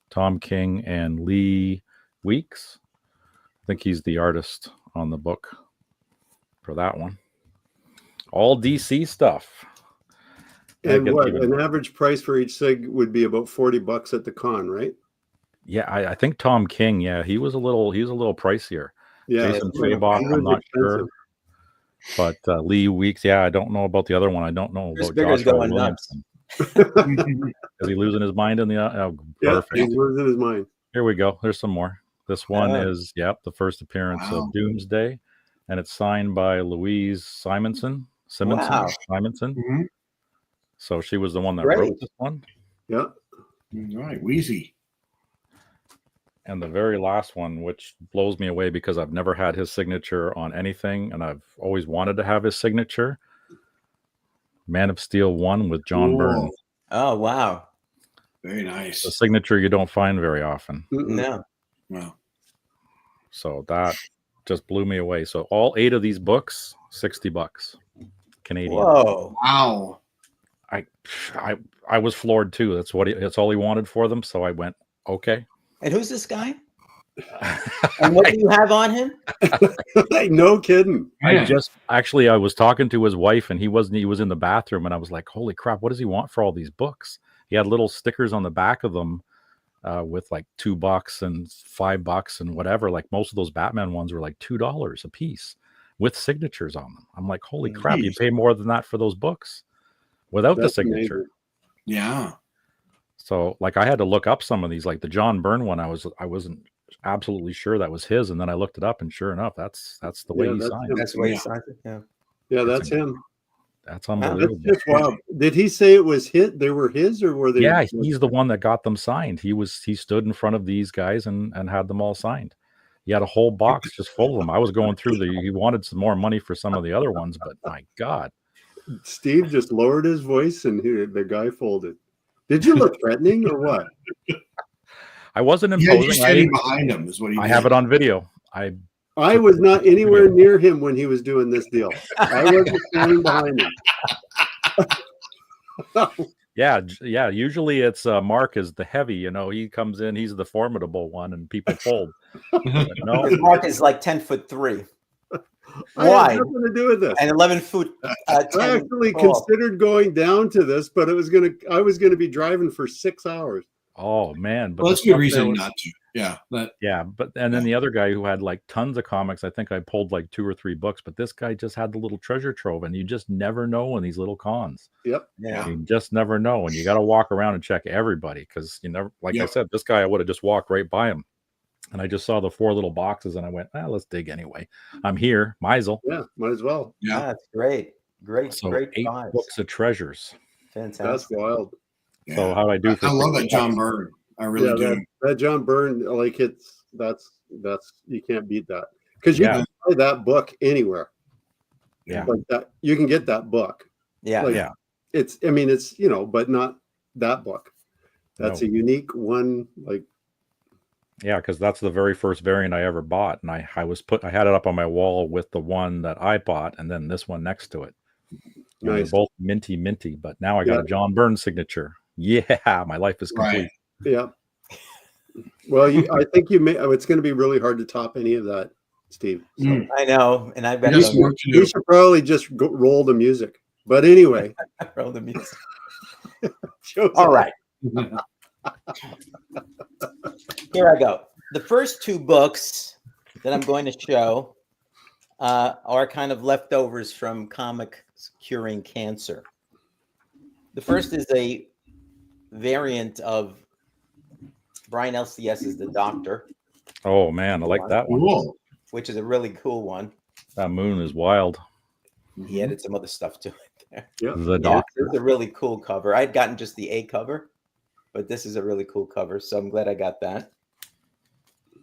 Speaker 3: Tom King and Lee Weeks. I think he's the artist on the book for that one. All DC stuff.
Speaker 2: And
Speaker 3: gets
Speaker 2: what
Speaker 3: even-
Speaker 2: an average price for each sig would be about $40 at the con, right?
Speaker 3: Yeah, I think Tom King. Yeah, he was a little pricier.
Speaker 2: Yeah,
Speaker 3: Jason
Speaker 2: he
Speaker 3: Freibach,
Speaker 2: was
Speaker 3: I'm not
Speaker 2: expensive.
Speaker 3: sure. But Lee Weeks, yeah, I don't know about the other one. I don't know
Speaker 1: Chris
Speaker 3: about
Speaker 1: Bigger's
Speaker 3: Joshua
Speaker 1: going nuts.
Speaker 3: Williamson. Is he losing his mind in the? Oh,
Speaker 2: Yeah,
Speaker 3: perfect.
Speaker 2: he's losing his mind.
Speaker 3: Here we go. There's some more. This one
Speaker 1: Oh.
Speaker 3: is, the first appearance
Speaker 4: Wow.
Speaker 3: of Doomsday, and it's signed by Louise Simonson.
Speaker 1: Wow.
Speaker 3: Simonson.
Speaker 4: Mhm.
Speaker 3: So she was the one that
Speaker 1: Great.
Speaker 3: wrote this one.
Speaker 2: Yeah.
Speaker 4: All right, Wheezy.
Speaker 3: And the very last one, which blows me away because I've never had his signature on anything, and I've always wanted to have his signature. Man of Steel 1 with John Byrne.
Speaker 4: Whoa,
Speaker 1: Oh, wow.
Speaker 4: very
Speaker 3: A
Speaker 4: nice.
Speaker 3: signature you don't find very often.
Speaker 2: Mm-mm.
Speaker 1: No.
Speaker 4: Wow.
Speaker 3: So that just blew me away. So all 8 of these books, $60 Canadian.
Speaker 1: Whoa.
Speaker 4: Wow.
Speaker 3: I was floored too. That's all he wanted for them. So I went, okay.
Speaker 1: And who's this guy? And what do you have on him?
Speaker 2: No kidding.
Speaker 3: I was talking to his wife, and he was in the bathroom, and I was like, holy crap, what does he want for all these books? He had little stickers on the back of them with like $2 and $5 and whatever. Like most of those Batman ones were like $2 a piece with signatures on them. I'm like, holy crap, you
Speaker 4: Jeez.
Speaker 3: pay more than that for those books without
Speaker 2: That's
Speaker 3: the signature.
Speaker 2: amazing.
Speaker 4: Yeah.
Speaker 3: So like I had to look up some of these, like the John Byrne one. I wasn't absolutely sure that was his, and then I looked it up, and sure enough, that's the way
Speaker 2: Yeah,
Speaker 3: he
Speaker 2: that's
Speaker 3: signed.
Speaker 2: him.
Speaker 1: That's the way he
Speaker 4: Yeah.
Speaker 1: signed it. Yeah.
Speaker 2: Yeah,
Speaker 3: That's
Speaker 2: that's him.
Speaker 3: That's
Speaker 2: That's
Speaker 3: unbelievable.
Speaker 2: just wild. Did he say it was hit? They were his, or were they?
Speaker 3: Yeah, he's the one that got them signed. He stood in front of these guys and had them all signed. He had a whole box just full of them. I was going through he wanted some more money for some of the other ones, but my God.
Speaker 2: Steve just lowered his voice, and the guy folded. Did you look threatening or what?
Speaker 3: I wasn't
Speaker 4: Yeah, you're
Speaker 3: imposing.
Speaker 4: standing behind him is what he
Speaker 3: I
Speaker 4: did.
Speaker 3: have it on video.
Speaker 2: I was not anywhere near him when he was doing this deal. I wasn't standing behind him.
Speaker 3: Yeah. Usually it's Mark is the heavy, he comes in, he's the formidable one, and people fold. But no,
Speaker 1: Because Mark is like 10'3"
Speaker 2: I had
Speaker 1: wide
Speaker 2: nothing to do with this.
Speaker 1: and 11 foot.
Speaker 2: I
Speaker 1: 10
Speaker 2: actually
Speaker 1: tall.
Speaker 2: considered going down to this, but I was gonna be driving for 6 hours.
Speaker 3: oh man, but
Speaker 4: Well,
Speaker 3: the
Speaker 4: that's a good
Speaker 3: stuff there
Speaker 4: reason
Speaker 3: was-
Speaker 4: not to. Yeah.
Speaker 3: but then the other guy who had like tons of comics, I think I pulled like 2 or 3 books, but this guy just had the little treasure trove, and you just never know in these little cons.
Speaker 2: Yep.
Speaker 1: Yeah.
Speaker 3: You just never know, and you got to walk around and check everybody because you never, like I
Speaker 4: Yep.
Speaker 3: said, this guy I would have just walked right by him, and I just saw the 4 little boxes, and I went, let's dig anyway. I'm here, Meisel.
Speaker 2: Yeah, might as well.
Speaker 1: Yeah, that's great. Great,
Speaker 3: So
Speaker 1: great
Speaker 3: 8
Speaker 1: finds.
Speaker 3: books of treasures.
Speaker 2: That's
Speaker 1: Fantastic.
Speaker 2: wild.
Speaker 4: Yeah.
Speaker 3: So how do I do?
Speaker 4: I love that John Byrne. I really do.
Speaker 2: That John Byrne, like that's you can't beat that because you
Speaker 3: Yeah.
Speaker 2: can buy that book anywhere.
Speaker 3: Yeah.
Speaker 2: Like that, you can get that book.
Speaker 1: Yeah.
Speaker 2: Like,
Speaker 3: Yeah.
Speaker 2: it's but not that book. That's
Speaker 3: No.
Speaker 2: a unique one. Like,
Speaker 3: Yeah, because that's the very first variant I ever bought, and I had it up on my wall with the one that I bought, and then this one next to it. They're
Speaker 2: nice.
Speaker 3: both minty, but now I got a John Byrne signature. Yeah, my life is complete.
Speaker 4: Right.
Speaker 2: Yeah. Well, I think it's going to be really hard to top any of that, Steve. So
Speaker 4: Mm.
Speaker 1: I know. And I've got
Speaker 4: Just
Speaker 1: to
Speaker 4: work to
Speaker 2: we
Speaker 4: do.
Speaker 2: should probably just roll the music. But anyway,
Speaker 1: roll the music.
Speaker 2: show's
Speaker 1: All
Speaker 2: off.
Speaker 1: right. Here I go. The first 2 books that I'm going to show are kind of leftovers from Comics Curing Cancer. The first is a variant of Brian LCS's The Doctor,
Speaker 3: Oh man, I like that one.
Speaker 4: Cool.
Speaker 1: which is a really cool one.
Speaker 3: That moon is wild.
Speaker 1: He added some other stuff to it there.
Speaker 2: Yeah.
Speaker 3: The
Speaker 1: Yeah,
Speaker 3: doctor.
Speaker 1: it's a really cool cover. I'd gotten just the A cover, but this is a really cool cover, so I'm glad I got that.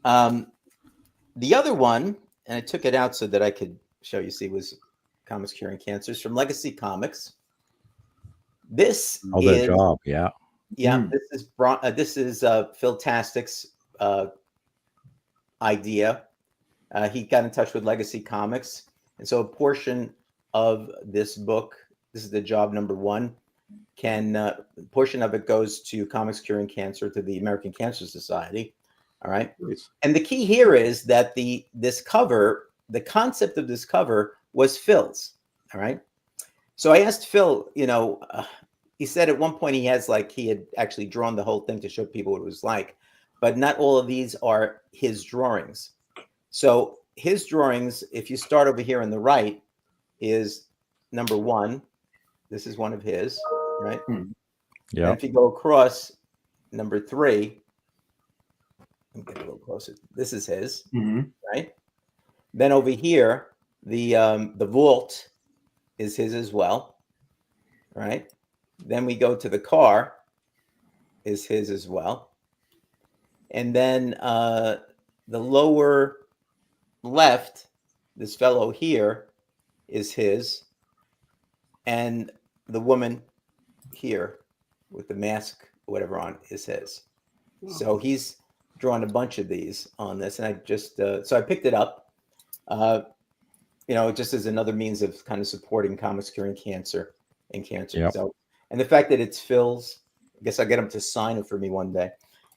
Speaker 1: The other one, and I took it out so that I could show you, see, was Comics Curing Cancers from Legacy Comics. This
Speaker 3: Oh, that
Speaker 1: is
Speaker 3: job. Yeah.
Speaker 1: yeah,
Speaker 4: Mm.
Speaker 1: this is Phil Tastic's idea. He got in touch with Legacy Comics, and so a portion of this book, this is the job number 1, portion of it goes to Comics Curing Cancer, to the American Cancer Society. All right.
Speaker 2: Nice.
Speaker 1: And the key here is that this cover, the concept of this cover was Phil's. All right. So I asked Phil, he said at one point he had actually drawn the whole thing to show people what it was like, but not all of these are his drawings. So his drawings, if you start over here on the right, is number 1. This is one of his, right?
Speaker 3: Yeah.
Speaker 1: And if you go across, number 3, let me get a little closer. This is his, right? Then over here, the vault is his as well, right? Then we go to the car, is his as well. And then the lower left, this fellow here is his. And the woman here with the mask, whatever on, is his. So he's drawn a bunch of these on this. And I just, so I picked it up, just as another means of kind of supporting comics curing cancer and cancer.
Speaker 3: Yep.
Speaker 1: So, and the fact that it's Phil's, I guess I'll get him to sign it for me one day.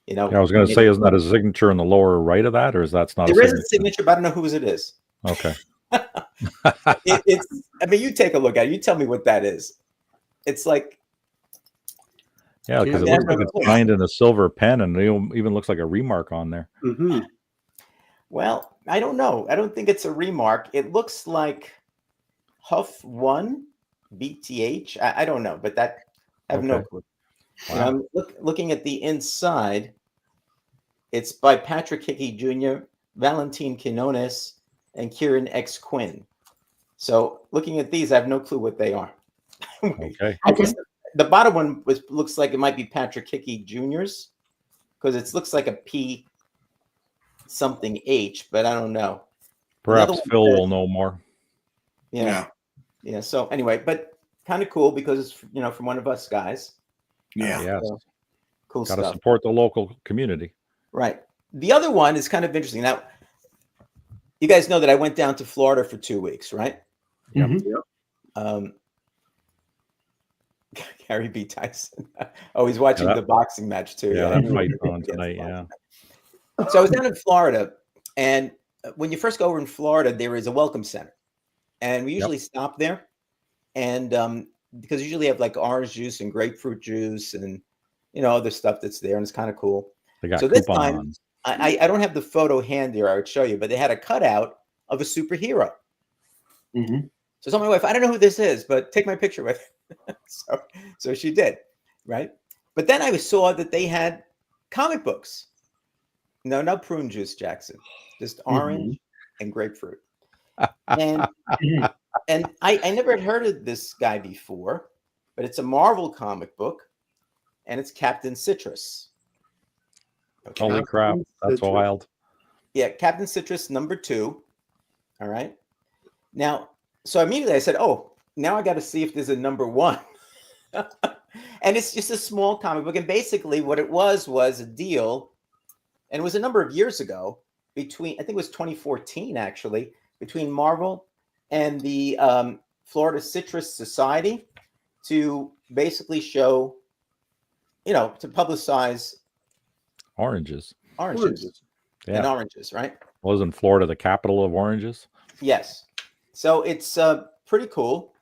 Speaker 3: Yeah, I was going to say, isn't that a signature in the lower right of that, or is that's not?
Speaker 1: There is a signature, but I don't know whose it is.
Speaker 3: Okay.
Speaker 1: It's. I mean, you take a look at it. You tell me what that is. It's like.
Speaker 3: Yeah, because it looks like it's signed in a silver pen, and it even looks like a remark on there.
Speaker 1: Well, I don't know. I don't think it's a remark. It looks like Huff 1 BTH. I don't know, but that I have no clue. Wow. I'm looking at the inside. It's by Patrick Hickey Jr., Valentin Quinones, and Kieran X. Quinn. So looking at these, I have no clue what they are.
Speaker 3: Okay.
Speaker 1: I guess the bottom one looks like it might be Patrick Hickey Jr.'s because it looks like a P something H, but I don't know.
Speaker 3: Perhaps Phil will know more.
Speaker 1: Yeah. So anyway, but kind of cool because it's from one of us guys.
Speaker 3: Yeah. Yes.
Speaker 1: So, cool stuff.
Speaker 3: Got to support the local community.
Speaker 1: Right. The other one is kind of interesting. Now, you guys know that I went down to Florida for 2 weeks, right?
Speaker 3: Yep.
Speaker 1: Gary B. Tyson. Oh, he's watching the boxing match too.
Speaker 3: Yeah, that fight on tonight. Yeah.
Speaker 1: So I was down in Florida, and when you first go over in Florida, there is a welcome center, and we usually stop there, and because you usually have like orange juice and grapefruit juice and other stuff that's there, and it's kind of cool.
Speaker 3: They got
Speaker 1: so this time, I don't have the photo handy, or I would show you, but they had a cutout of a superhero. So I told my wife, I don't know who this is, but take my picture with it. So she did, right? But then I saw that they had comic books. No prune juice, Jackson. Just orange and grapefruit. And I never had heard of this guy before, but it's a Marvel comic book, and it's Captain Citrus.
Speaker 3: Okay. Holy crap, that's wild.
Speaker 1: Yeah, Captain Citrus #2. All right. Now, so immediately I said, oh, now I got to see if there's a #1. And it's just a small comic book. And basically what it was a deal, and it was a number of years ago, I think it was 2014 actually, between Marvel and the Florida Citrus Society to basically show, to publicize
Speaker 3: oranges.
Speaker 1: Yeah. And oranges, right?
Speaker 3: Wasn't Florida the capital of oranges?
Speaker 1: Yes. So it's pretty cool.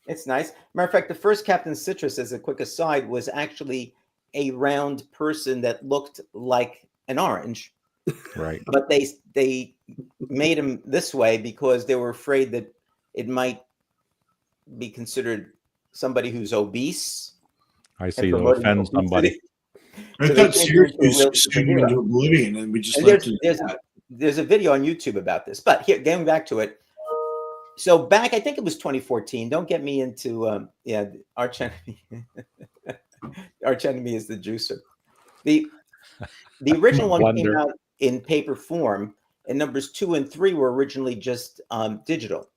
Speaker 1: It's nice. Matter of fact, the first Captain Citrus, as a quick aside, was actually a round person that looked like an orange.
Speaker 3: Right.
Speaker 1: But they made him this way because they were afraid that it might be considered somebody who's obese.
Speaker 3: I see, to offend somebody.
Speaker 4: I thought Syracuse screamed him into oblivion, and we just
Speaker 1: there's a video on YouTube about this. But here, getting back to it. So back, I think it was 2014. Don't get me into arch enemy. Arch enemy is the juicer. The original one came out in paper form, and numbers 2 and 3 were originally just digital.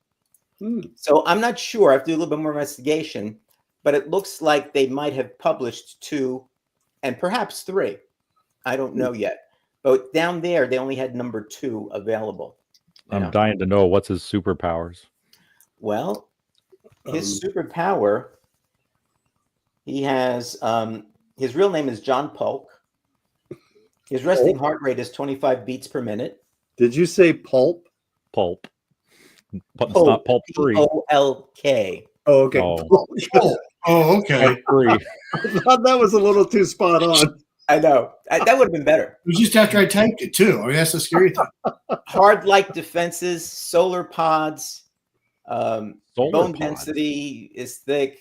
Speaker 1: So I'm not sure. I have to do a little bit more investigation, but it looks like they might have published 2 and perhaps 3. I don't know yet. But down there, they only had number 2 available.
Speaker 3: I'm dying to know, what's his superpowers?
Speaker 1: Well, his superpower, he has, his real name is John Polk. His resting heart rate is 25 beats per minute.
Speaker 2: Did you say pulp?
Speaker 3: Pulp. It's not pulp free.
Speaker 1: Polk.
Speaker 2: Oh, okay.
Speaker 3: Oh.
Speaker 4: Okay.
Speaker 3: Part 3.
Speaker 2: I thought that was a little too spot on.
Speaker 1: I know. That would have been better.
Speaker 4: It was just after I typed it too. I mean, that's the scary thing.
Speaker 1: Hard like defenses, solar pods,
Speaker 3: Solar
Speaker 1: bone
Speaker 3: pods.
Speaker 1: density is thick.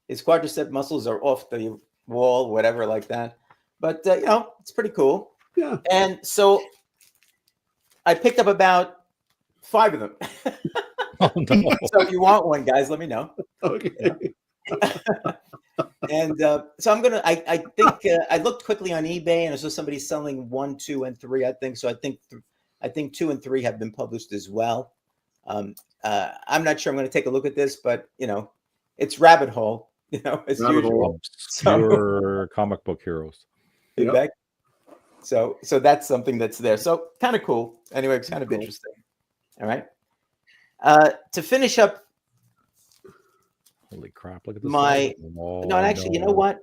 Speaker 1: His quadricep muscles are off the wall, whatever like that. But, it's pretty cool.
Speaker 2: Yeah.
Speaker 1: And so I picked up about 5 of them.
Speaker 3: Oh, no.
Speaker 1: So if you want one, guys, let me know.
Speaker 2: Okay.
Speaker 1: And so I'm gonna. I think I looked quickly on eBay, and I saw somebody selling 1, 2, and 3. I think so. I think 2 and 3 have been published as well. I'm not sure. I'm going to take a look at this, but it's rabbit hole. As
Speaker 2: Rabbit
Speaker 1: usual.
Speaker 2: hole.
Speaker 3: Obscure comic book heroes.
Speaker 2: Yep.
Speaker 1: Feedback. So that's something that's there. So kind of cool. Anyway, it's kind of
Speaker 2: Cool.
Speaker 1: interesting. All right. To finish up
Speaker 3: Holy crap! Look at this.
Speaker 1: my.
Speaker 3: Oh,
Speaker 1: No, and actually, you know
Speaker 3: no.
Speaker 1: what?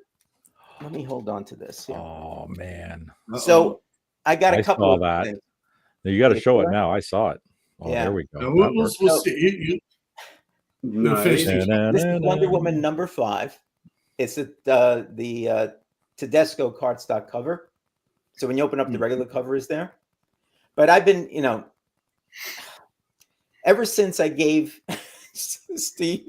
Speaker 1: Let me hold on to this. Yeah.
Speaker 3: Oh man,
Speaker 1: So I got a
Speaker 3: I
Speaker 1: couple
Speaker 3: saw
Speaker 1: of
Speaker 3: that.
Speaker 1: things.
Speaker 3: You got to
Speaker 1: You
Speaker 3: show it
Speaker 1: sure?
Speaker 3: now. I saw it. Oh,
Speaker 1: Yeah.
Speaker 3: there we go.
Speaker 4: No,
Speaker 3: That
Speaker 4: we'll
Speaker 3: works.
Speaker 4: see.
Speaker 2: Nice.
Speaker 4: Finish
Speaker 1: This is Wonder Woman number 5. It's the Tedesco cardstock cover. So when you open up, the regular cover is there. But I've been, ever since I gave Steve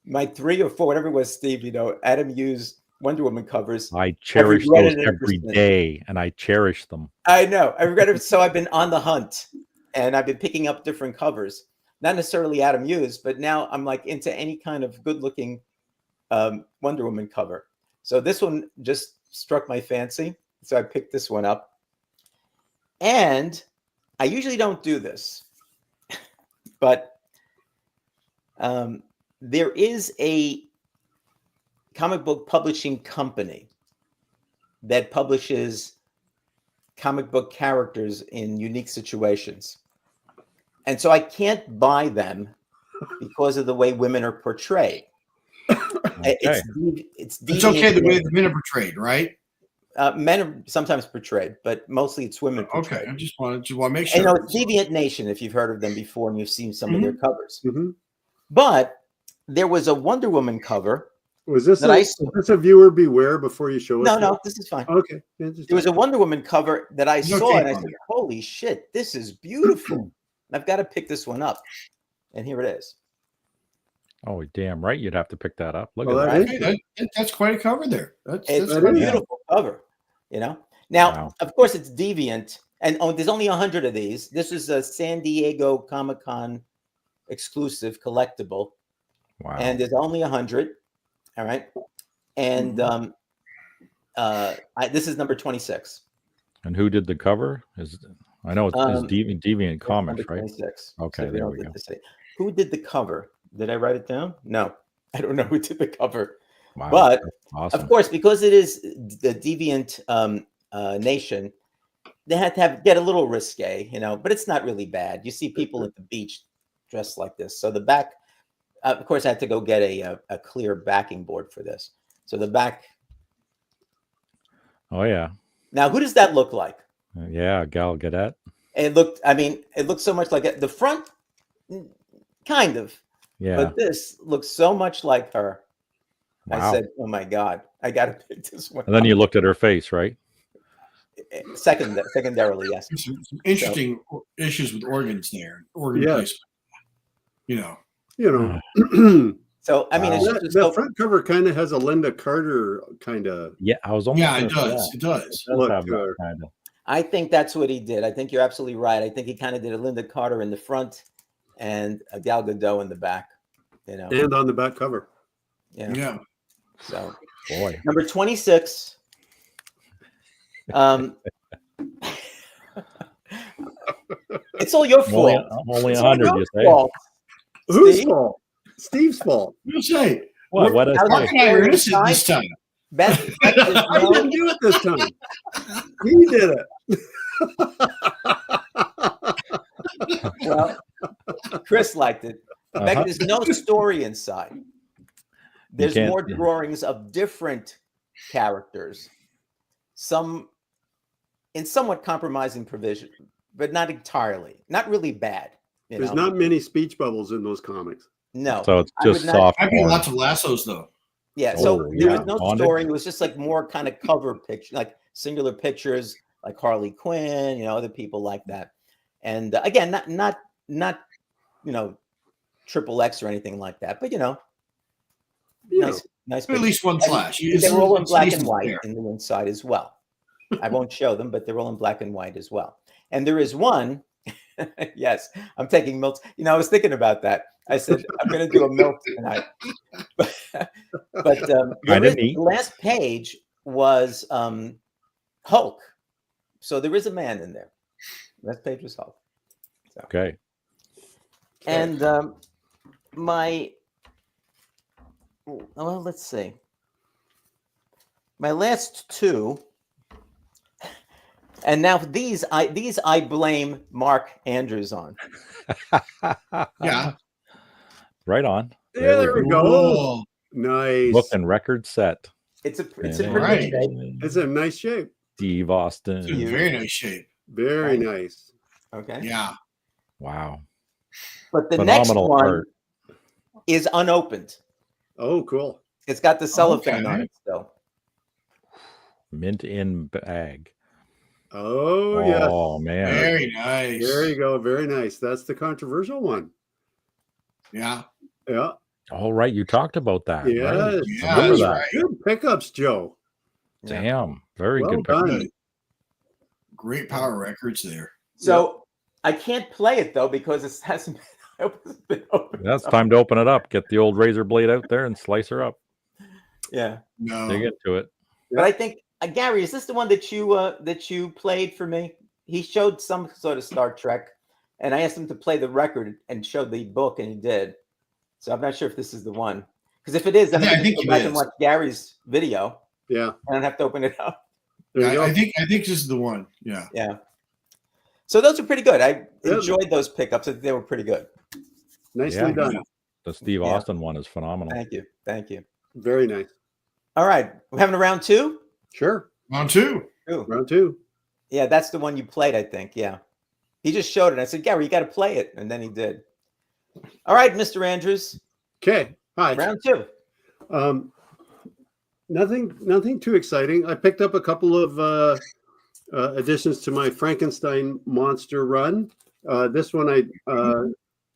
Speaker 1: my 3 or 4, whatever it was, Steve, Adam used Wonder Woman covers.
Speaker 3: I cherish those
Speaker 1: regretted it
Speaker 3: every
Speaker 1: ever since.
Speaker 3: day, and I cherish them.
Speaker 1: I know. I regret it. So I've been on the hunt, and I've been picking up different covers. Not necessarily Adam used, but now I'm like into any kind of good-looking Wonder Woman cover. So this one just struck my fancy, so I picked this one up. And I usually don't do this, but there is a comic book publishing company that publishes comic book characters in unique situations. And so I can't buy them because of the way women are portrayed.
Speaker 3: Okay.
Speaker 1: It's
Speaker 4: It's okay the
Speaker 1: deviant.
Speaker 4: way the men are portrayed, right?
Speaker 1: Men are sometimes portrayed, but mostly it's women portrayed.
Speaker 4: Okay, I just want to make
Speaker 1: And,
Speaker 4: sure.
Speaker 1: it's Deviant Nation, if you've heard of them before and you've seen some of their covers.
Speaker 2: Mhm.
Speaker 1: But there was a Wonder Woman cover.
Speaker 2: Was this
Speaker 1: That I saw.
Speaker 2: is this a viewer beware before you show us?
Speaker 1: No, this is fine.
Speaker 2: Okay. Yeah, just-
Speaker 1: There was a Wonder Woman cover that I
Speaker 4: It's
Speaker 1: saw,
Speaker 4: okay,
Speaker 1: and I said,
Speaker 4: Bobby.
Speaker 1: holy shit, this is beautiful. I've got to pick this one up. And here it is.
Speaker 3: Oh, damn right. You'd have to pick that up. Look
Speaker 2: Well,
Speaker 3: at
Speaker 2: that
Speaker 3: that.
Speaker 2: is-
Speaker 4: Okay, that's quite a cover there. That's
Speaker 1: It's a
Speaker 2: that is.
Speaker 1: beautiful cover, Now,
Speaker 3: Wow.
Speaker 1: of course, it's Deviant, and there's only 100 of these. This is a San Diego Comic-Con exclusive collectible,
Speaker 3: Wow.
Speaker 1: and there's only 100. All right, and this is number 26.
Speaker 3: And who did the cover? I know it's Deviant Comics,
Speaker 1: Number
Speaker 3: right?
Speaker 1: 26.
Speaker 3: Okay,
Speaker 1: we
Speaker 3: there
Speaker 1: don't
Speaker 3: we
Speaker 1: get
Speaker 3: go.
Speaker 1: to say. Who did the cover? Did I write it down? No, I don't know who did the cover.
Speaker 3: Wow.
Speaker 1: But
Speaker 3: that's awesome.
Speaker 1: of course, because it is the Deviant Nation, they had to get a little risque, but it's not really bad. You see people at the beach dressed like this. So the back, of course, I had to go get a clear backing board for this. So the back.
Speaker 3: Oh yeah.
Speaker 1: Now, who does that look like?
Speaker 3: Yeah, Gal Gadot.
Speaker 1: It looked so much like it. The front, kind of.
Speaker 3: Yeah.
Speaker 1: But this looks so much like her.
Speaker 3: Wow.
Speaker 1: I said, "Oh my God, I got to pick this one."
Speaker 3: And then you looked at her face, right?
Speaker 1: Secondarily, yes.
Speaker 4: some interesting issues with organs there. Organ
Speaker 2: Yeah.
Speaker 4: placement.
Speaker 1: So I mean,
Speaker 3: Wow.
Speaker 1: it's
Speaker 2: that,
Speaker 1: just
Speaker 2: that
Speaker 1: so,
Speaker 2: front cover kind of has a Linda Carter kind of
Speaker 3: Yeah, I was almost.
Speaker 4: Yeah, it
Speaker 3: gonna say
Speaker 4: does.
Speaker 3: that.
Speaker 4: It does.
Speaker 3: It does
Speaker 2: Look
Speaker 3: have
Speaker 2: to
Speaker 3: that
Speaker 2: her.
Speaker 3: kind of.
Speaker 1: I think that's what he did. I think you're absolutely right. I think he kind of did a Linda Carter in the front and a Gal Gadot in the back.
Speaker 2: and on the back cover.
Speaker 1: Yeah.
Speaker 4: Yeah.
Speaker 1: So
Speaker 3: Boy.
Speaker 1: number 26. It's all your fault.
Speaker 3: Only
Speaker 1: It's all
Speaker 3: 100,
Speaker 1: your
Speaker 3: you say?
Speaker 1: fault,
Speaker 2: Whose
Speaker 1: Steve.
Speaker 2: fault? Steve's fault.
Speaker 4: You say.
Speaker 3: What? What did I
Speaker 1: How
Speaker 3: say?
Speaker 1: can
Speaker 4: Yeah, you're innocent this time.
Speaker 1: Best
Speaker 2: I didn't do it this time. He did it.
Speaker 1: well, Chris liked it. Becky, there's no story inside. There's
Speaker 3: can't-
Speaker 1: more drawings of different characters, some in somewhat compromising provision, but not entirely. Not really bad.
Speaker 2: There's not many speech bubbles in those comics.
Speaker 1: No.
Speaker 3: So it's
Speaker 1: I would
Speaker 3: just
Speaker 1: not-
Speaker 3: soft
Speaker 4: Might be
Speaker 3: porn.
Speaker 4: lots of lassos though.
Speaker 1: Yeah. So
Speaker 3: Oh,
Speaker 1: there
Speaker 3: yeah.
Speaker 1: was no
Speaker 3: Bonded?
Speaker 1: story. It was just like more kind of cover picture, like singular pictures, like Harley Quinn, other people like that. And again, not triple X or anything like that, but nice.
Speaker 4: At least one flash.
Speaker 1: They were all in
Speaker 4: It's
Speaker 1: black
Speaker 4: decent
Speaker 1: and white
Speaker 4: there.
Speaker 1: in the inside as well. I won't show them, but they're all in black and white as well. And there is one. Yes, I'm taking notes. I was thinking about that. I said I'm going to do a milk tonight. But the last page was Hulk. So there is a man in there. Last page was Hulk. So.
Speaker 3: Okay.
Speaker 1: And let's see. My last two, and now these I blame Mark Andrews on.
Speaker 4: Yeah.
Speaker 3: Right on.
Speaker 2: There we go.
Speaker 4: Cool.
Speaker 2: Nice.
Speaker 3: Book and record set.
Speaker 1: It's a pretty
Speaker 4: Right.
Speaker 1: good shape.
Speaker 2: It's a nice shape.
Speaker 3: Steve Austin.
Speaker 4: It's in very nice shape.
Speaker 2: Very nice.
Speaker 1: Okay.
Speaker 4: Yeah.
Speaker 3: Wow.
Speaker 1: But the
Speaker 3: Phenomenal
Speaker 1: next one
Speaker 3: art.
Speaker 1: is unopened.
Speaker 2: Oh, cool.
Speaker 1: It's got the cellophane
Speaker 4: Okay.
Speaker 1: on it still.
Speaker 3: Mint in bag.
Speaker 2: Oh, yeah.
Speaker 3: Oh man.
Speaker 4: Very nice.
Speaker 2: There you go. Very nice. That's the controversial one.
Speaker 4: Yeah.
Speaker 2: Yeah.
Speaker 3: All right, you talked about that.
Speaker 2: Yes.
Speaker 3: Right.
Speaker 4: Yeah,
Speaker 3: Remember
Speaker 4: that's
Speaker 3: that.
Speaker 4: right.
Speaker 2: Good pickups, Joe.
Speaker 1: Yeah.
Speaker 3: Damn. Very
Speaker 2: Well
Speaker 3: good.
Speaker 2: done.
Speaker 3: picture.
Speaker 4: Good. Great power records there.
Speaker 1: So I can't play it though because it hasn't been opened.
Speaker 3: That's time to open it up. Get the old razor blade out there and slice her up.
Speaker 1: Yeah.
Speaker 4: No.
Speaker 3: Dig into it.
Speaker 1: But I think Gary, is this the one that you played for me? He showed some sort of Star Trek, and I asked him to play the record and showed the book, and he did. So I'm not sure if this is the one. Because if it is, then
Speaker 4: Yeah,
Speaker 1: I
Speaker 4: I
Speaker 1: can
Speaker 4: think
Speaker 1: go
Speaker 4: it
Speaker 1: back
Speaker 4: is.
Speaker 1: and watch Gary's video.
Speaker 2: Yeah.
Speaker 1: I don't have to open it up.
Speaker 2: There you go.
Speaker 4: I think this is the one. Yeah.
Speaker 1: Yeah. So those are pretty good. I
Speaker 2: Yeah.
Speaker 1: enjoyed those pickups. They were pretty good.
Speaker 2: Nicely
Speaker 3: Yeah.
Speaker 2: done.
Speaker 3: The Steve
Speaker 1: Yeah.
Speaker 3: Austin one is phenomenal.
Speaker 1: Thank you.
Speaker 2: Very nice.
Speaker 1: All right. We're having a round two?
Speaker 2: Sure.
Speaker 4: Round two.
Speaker 1: Ooh.
Speaker 2: Round two.
Speaker 1: Yeah, that's the one you played, I think. Yeah. He just showed it. I said, Gary, you got to play it. And then he did. All right, Mr. Andrews.
Speaker 2: Okay. Hi.
Speaker 1: Round two.
Speaker 2: Nothing too exciting. I picked up a couple of additions to my Frankenstein monster run. This one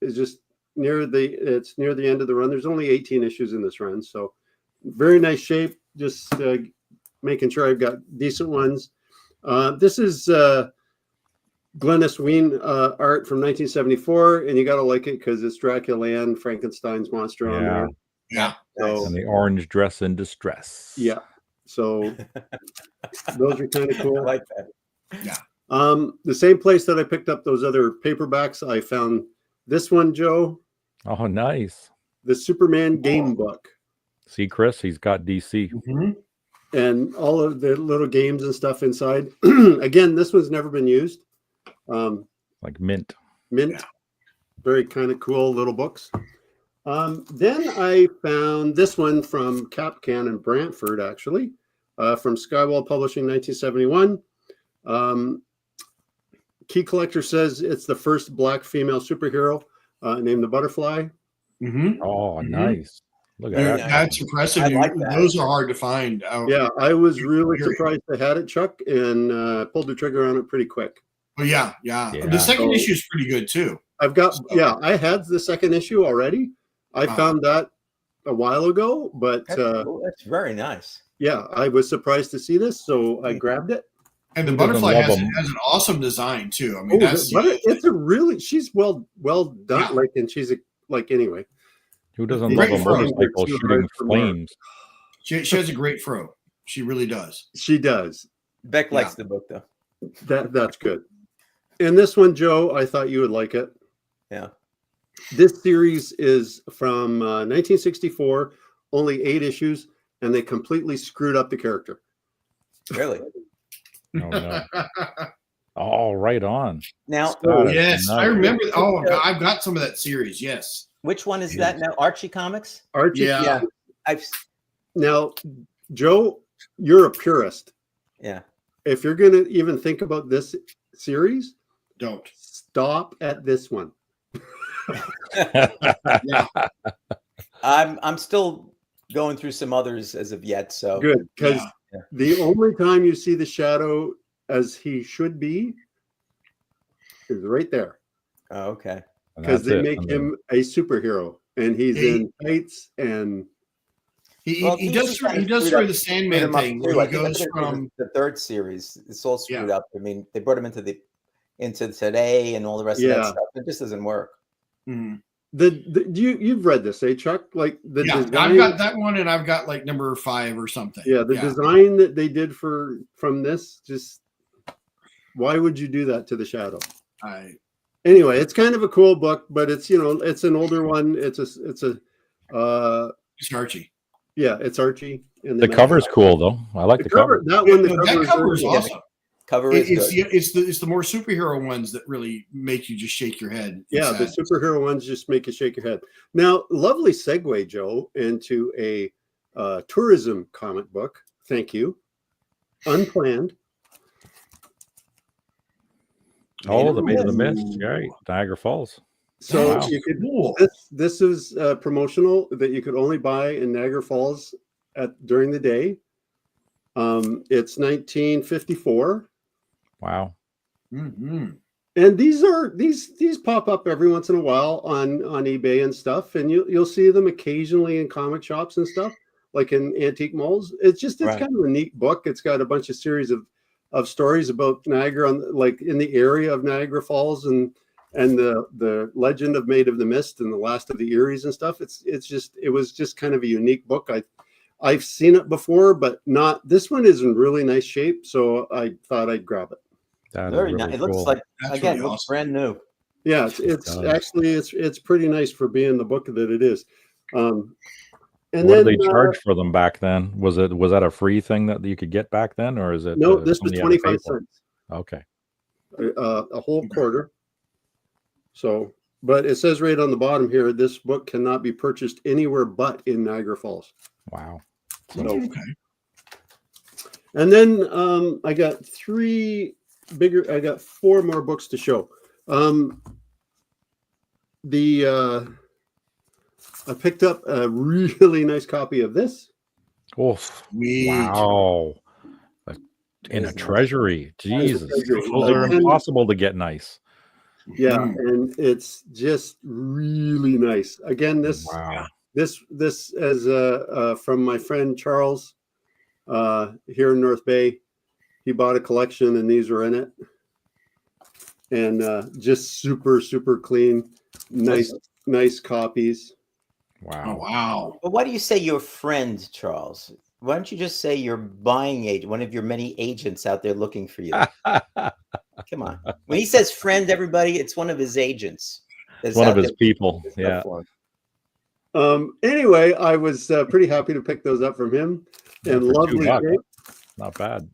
Speaker 2: is just near the end of the run. There's only 18 issues in this run, so very nice shape. Just making sure I've got decent ones. This is Glennis Ween art from 1974, and you got to like it because it's Dracula and Frankenstein's monster on there.
Speaker 4: Yeah.
Speaker 2: So
Speaker 3: And the orange dress in distress.
Speaker 2: yeah, so those are kind of
Speaker 1: I
Speaker 2: cool.
Speaker 1: like that.
Speaker 2: The same place that I picked up those other paperbacks, I found this one, Joe,
Speaker 3: Oh, nice.
Speaker 2: the Superman game book,
Speaker 3: See, Chris, he's got DC.
Speaker 4: Mhm.
Speaker 2: and all of the little games and stuff inside. Again, this one's never been used.
Speaker 3: Like mint.
Speaker 2: Mint,
Speaker 4: Yeah.
Speaker 2: very kind of cool little books. Then I found this one from Capcan in Brantford, actually, from Skywall Publishing, 1971. Key Collector says it's the first black female superhero named the Butterfly.
Speaker 4: Mhm.
Speaker 3: Oh,
Speaker 4: Mhm.
Speaker 3: nice. Look at
Speaker 1: Very
Speaker 3: that.
Speaker 1: nice.
Speaker 4: That's impressive.
Speaker 1: I like that.
Speaker 4: Those are hard to find out.
Speaker 2: Yeah, I was really
Speaker 4: Period.
Speaker 2: surprised I had it, Chuck, and pulled the trigger on it pretty quick.
Speaker 4: Oh, yeah. Yeah.
Speaker 3: Yeah.
Speaker 4: The second
Speaker 2: So-
Speaker 4: issue is pretty good too.
Speaker 2: I've got,
Speaker 4: So-
Speaker 2: I had the second issue already. I found that a while ago, but
Speaker 1: That's very nice.
Speaker 2: yeah, I was surprised to see this, so I grabbed it.
Speaker 4: And the
Speaker 3: Who doesn't
Speaker 4: butterfly
Speaker 3: love
Speaker 4: has,
Speaker 3: 'em?
Speaker 4: has an awesome design too. I mean,
Speaker 2: Oh,
Speaker 4: that's
Speaker 2: but it's a really, she's well done.
Speaker 4: Yeah.
Speaker 2: Like, and she's anyway.
Speaker 3: Who doesn't
Speaker 4: Great
Speaker 3: love a
Speaker 4: fro.
Speaker 3: motorcycle
Speaker 2: Too
Speaker 3: shooting
Speaker 2: hard for Mark.
Speaker 3: flames?
Speaker 4: she has a great fro. She really does.
Speaker 2: She does.
Speaker 1: Beck
Speaker 4: Yeah.
Speaker 1: likes the book though.
Speaker 2: That's good. And this one, Joe, I thought you would like it.
Speaker 1: Yeah.
Speaker 2: This series is from 1964, only 8 issues, and they completely screwed up the character.
Speaker 1: Really?
Speaker 3: Oh, no. Oh, right on.
Speaker 1: Now,
Speaker 3: That is
Speaker 4: Yes, I
Speaker 3: nice.
Speaker 4: remember. Oh, God, I've got some of that series. Yes.
Speaker 1: which one is that now? Archie Comics?
Speaker 2: Archie,
Speaker 4: Yeah.
Speaker 1: I've
Speaker 2: Now, Joe, you're a purist.
Speaker 1: yeah.
Speaker 2: If you're going to even think about this series,
Speaker 4: Don't.
Speaker 2: stop at this one.
Speaker 4: Yeah.
Speaker 1: I'm still going through some others as of yet. So
Speaker 2: Good, because
Speaker 1: Yeah.
Speaker 2: the only time you see the Shadow as he should be is right there.
Speaker 1: Oh, okay.
Speaker 2: Because they make him a superhero, and he's in tights, and
Speaker 4: he does sort of the Sandman thing where he goes from
Speaker 1: the third series. It's all screwed up. I mean, they brought him into today and all the rest of that stuff. It just doesn't work.
Speaker 4: Mm-hmm.
Speaker 2: You've read this, Chuck? Like the design,
Speaker 4: I've got that one, and I've got like number 5 or something.
Speaker 2: Yeah, the design that they did from this, just why would you do that to the Shadow? Anyway, it's kind of a cool book, but it's it's an older one. It's
Speaker 4: Archie.
Speaker 2: Yeah, it's Archie. And
Speaker 3: the cover's cool though. I like the cover.
Speaker 2: That one.
Speaker 4: That cover is awesome.
Speaker 1: Cover is good.
Speaker 4: It's the more superhero ones that really make you just shake your head.
Speaker 2: Yeah, the superhero ones just make you shake your head. Now, lovely segue, Joe, into a tourism comic book. Thank you. Unplanned.
Speaker 3: Oh, the Maid of the Mist, right? Niagara Falls.
Speaker 2: So you could. This is promotional that you could only buy in Niagara Falls during the day. It's 1954.
Speaker 3: Wow.
Speaker 4: Mm-hmm.
Speaker 2: And these pop up every once in a while on eBay and stuff, and you'll see them occasionally in comic shops and stuff, like in antique malls. It's kind of a neat book. It's got a bunch of series of stories about Niagara, like in the area of Niagara Falls, and the legend of Maid of the Mist and the Last of the Eries and stuff. It was just kind of a unique book. I've seen it before, but not this one is in really nice shape, so I thought I'd grab it.
Speaker 1: Very nice. It looks like it looks brand new.
Speaker 2: Yeah, it's actually it's pretty nice for being the book that it is. And
Speaker 3: what did they charge for them back then? Was that a free thing that you could get back then, or is it?
Speaker 2: No, this was 25 cents.
Speaker 3: Okay,
Speaker 2: a whole quarter. So, but it says right on the bottom here, this book cannot be purchased anywhere but in Niagara Falls.
Speaker 3: Wow.
Speaker 2: So, okay. And then I got four more books to show. I picked up a really nice copy of this.
Speaker 3: Oh, wow. In a treasury. Jesus. Those are impossible to get nice.
Speaker 2: Yeah, and it's just really nice. Again, this is from my friend Charles here in North Bay. He bought a collection, and these were in it. And just super, super clean, nice copies.
Speaker 3: Wow.
Speaker 4: Oh, wow.
Speaker 1: But why do you say your friend, Charles? Why don't you just say your buying agent, one of your many agents out there looking for you? Come on. When he says friend, everybody, it's one of his agents.
Speaker 3: One of his people. Yeah.
Speaker 2: Anyway, I was pretty happy to pick those up from him. And lovely.
Speaker 3: Not bad.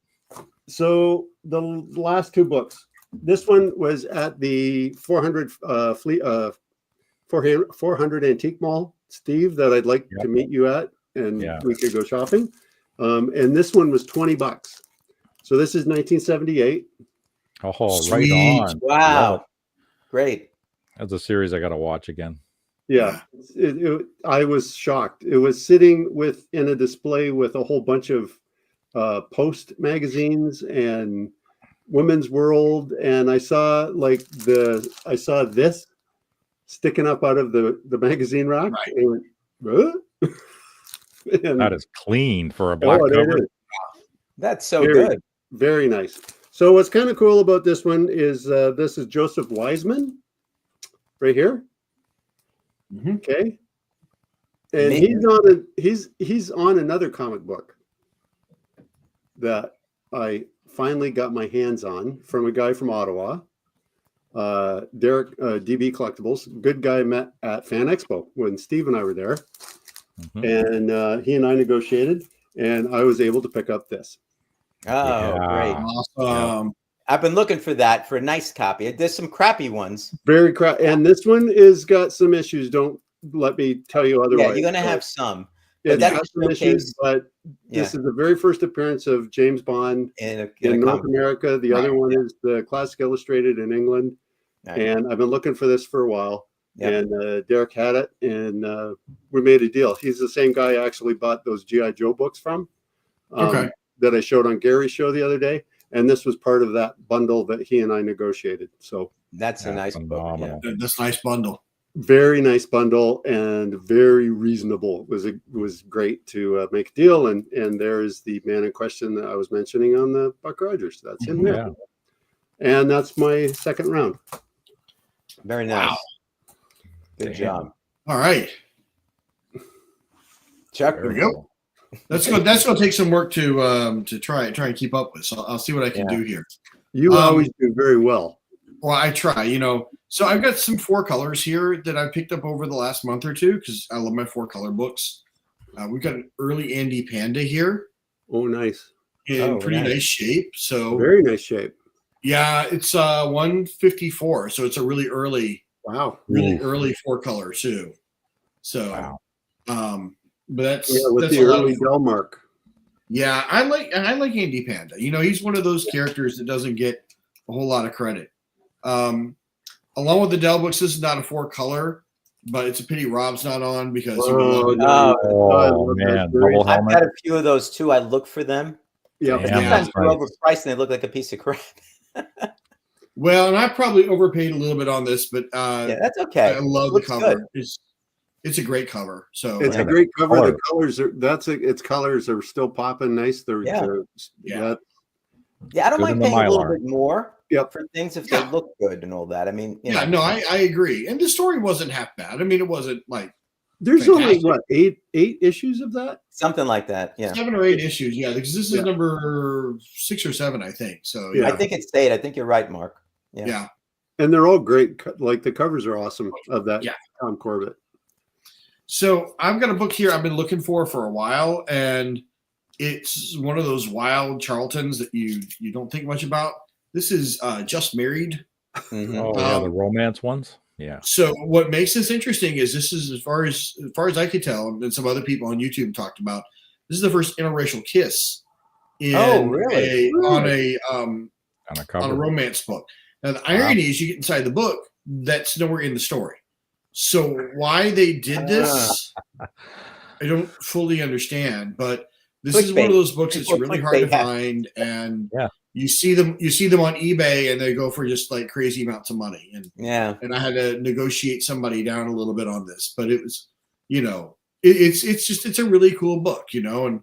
Speaker 2: So the last two books. This one was at the 400 Antique Mall, Steve, that I'd like to meet you at, and we could go shopping. And this one was $20. So this is 1978.
Speaker 3: Oh, right on.
Speaker 1: Wow. Great.
Speaker 3: That's a series I got to watch again.
Speaker 2: Yeah. I was shocked. It was sitting in a display with a whole bunch of Post magazines and Women's World, and I saw this sticking up out of the magazine rack. Right. And
Speaker 3: that is clean for a black cover.
Speaker 1: That's so good.
Speaker 2: Very nice. So what's kind of cool about this one is this is Joseph Wiseman right here. Mm-hmm. Okay. And he's on another comic book that I finally got my hands on from a guy from Ottawa, Derek, DB Collectibles. Good guy, met at Fan Expo when Steve and I were there. Mm-hmm. And he and I negotiated, and I was able to pick up this.
Speaker 1: Oh, great.
Speaker 4: Awesome.
Speaker 1: I've been looking for that, for a nice copy. There's some crappy ones.
Speaker 2: Very crappy. And this one is got some issues. Don't let me tell you otherwise.
Speaker 1: Yeah, you're going to have some.
Speaker 2: It has some issues, but this is the very first appearance of James Bond in North America. The other one is the Classic Illustrated in England. And I've been looking for this for a while. and Derek had it, and we made a deal. He's the same guy I actually bought those GI Joe books from.
Speaker 4: Okay.
Speaker 2: That I showed on Gary's show the other day, and this was part of that bundle that he and I negotiated. So
Speaker 1: That's a nice book. Yeah.
Speaker 4: That's a nice bundle.
Speaker 2: very nice bundle and very reasonable. It was great to make a deal, and there is the man in question that I was mentioning on the Buck Rogers. That's him there, and that's my second round.
Speaker 1: Very nice.
Speaker 4: Wow.
Speaker 1: Good job.
Speaker 4: All right.
Speaker 1: Chuck,
Speaker 4: There we go. That's going to take some work to try and keep up with. So I'll see what I can do here.
Speaker 2: You always do very well.
Speaker 4: Well, I try, So I've got some 4-colors here that I picked up over the last month or two because I love my 4-color books. We've got an early Andy Panda here.
Speaker 2: Oh, nice.
Speaker 4: In pretty nice shape. So
Speaker 2: very nice shape.
Speaker 4: Yeah, it's 154. So it's a really early, early 4-color too. So, but that's
Speaker 2: with the early Delmark.
Speaker 4: Yeah, I like Andy Panda. He's one of those characters that doesn't get a whole lot of credit. Along with the Dell books, this is not a 4-color, but it's a pity Rob's not on because
Speaker 3: man,
Speaker 1: I've got a few of those too. I look for them.
Speaker 2: Yeah,
Speaker 1: sometimes they're overpriced and they look like a piece of crap.
Speaker 4: Well, and I probably overpaid a little bit on this, but
Speaker 1: that's okay.
Speaker 4: I love the cover. It's a great cover. So
Speaker 2: it's a great cover. The colors its colors are still popping nice. I don't
Speaker 1: mind paying a little bit more for things if they look good and all that. I mean,
Speaker 4: I agree. And the story wasn't half bad. I mean, it wasn't like
Speaker 2: there's
Speaker 4: fantastic.
Speaker 2: only eight issues of that,
Speaker 1: something like that. Yeah,
Speaker 4: 7 or 8 issues. Yeah, because this is number 6 or 7, I think. So
Speaker 1: I think it's 8. I think you're right, Mark.
Speaker 4: Yeah.
Speaker 2: And they're all great. Like the covers are awesome of that Tom Corbett.
Speaker 4: So I've got a book here I've been looking for a while, and it's one of those wild Charltons that you don't think much about. This is Just Married.
Speaker 3: Mm-hmm. The romance ones. Yeah.
Speaker 4: So what makes this interesting is this is as far as I could tell, and some other people on YouTube talked about. This is the first interracial kiss on a romance book. Now the irony is, you get inside the book, that's nowhere in the story. So why they did this, I don't fully understand. But this is one of those books that's really hard to find, and you see them on eBay, and they go for just like crazy amounts of money. And I had to negotiate somebody down a little bit on this, but it was, it's a really cool book, And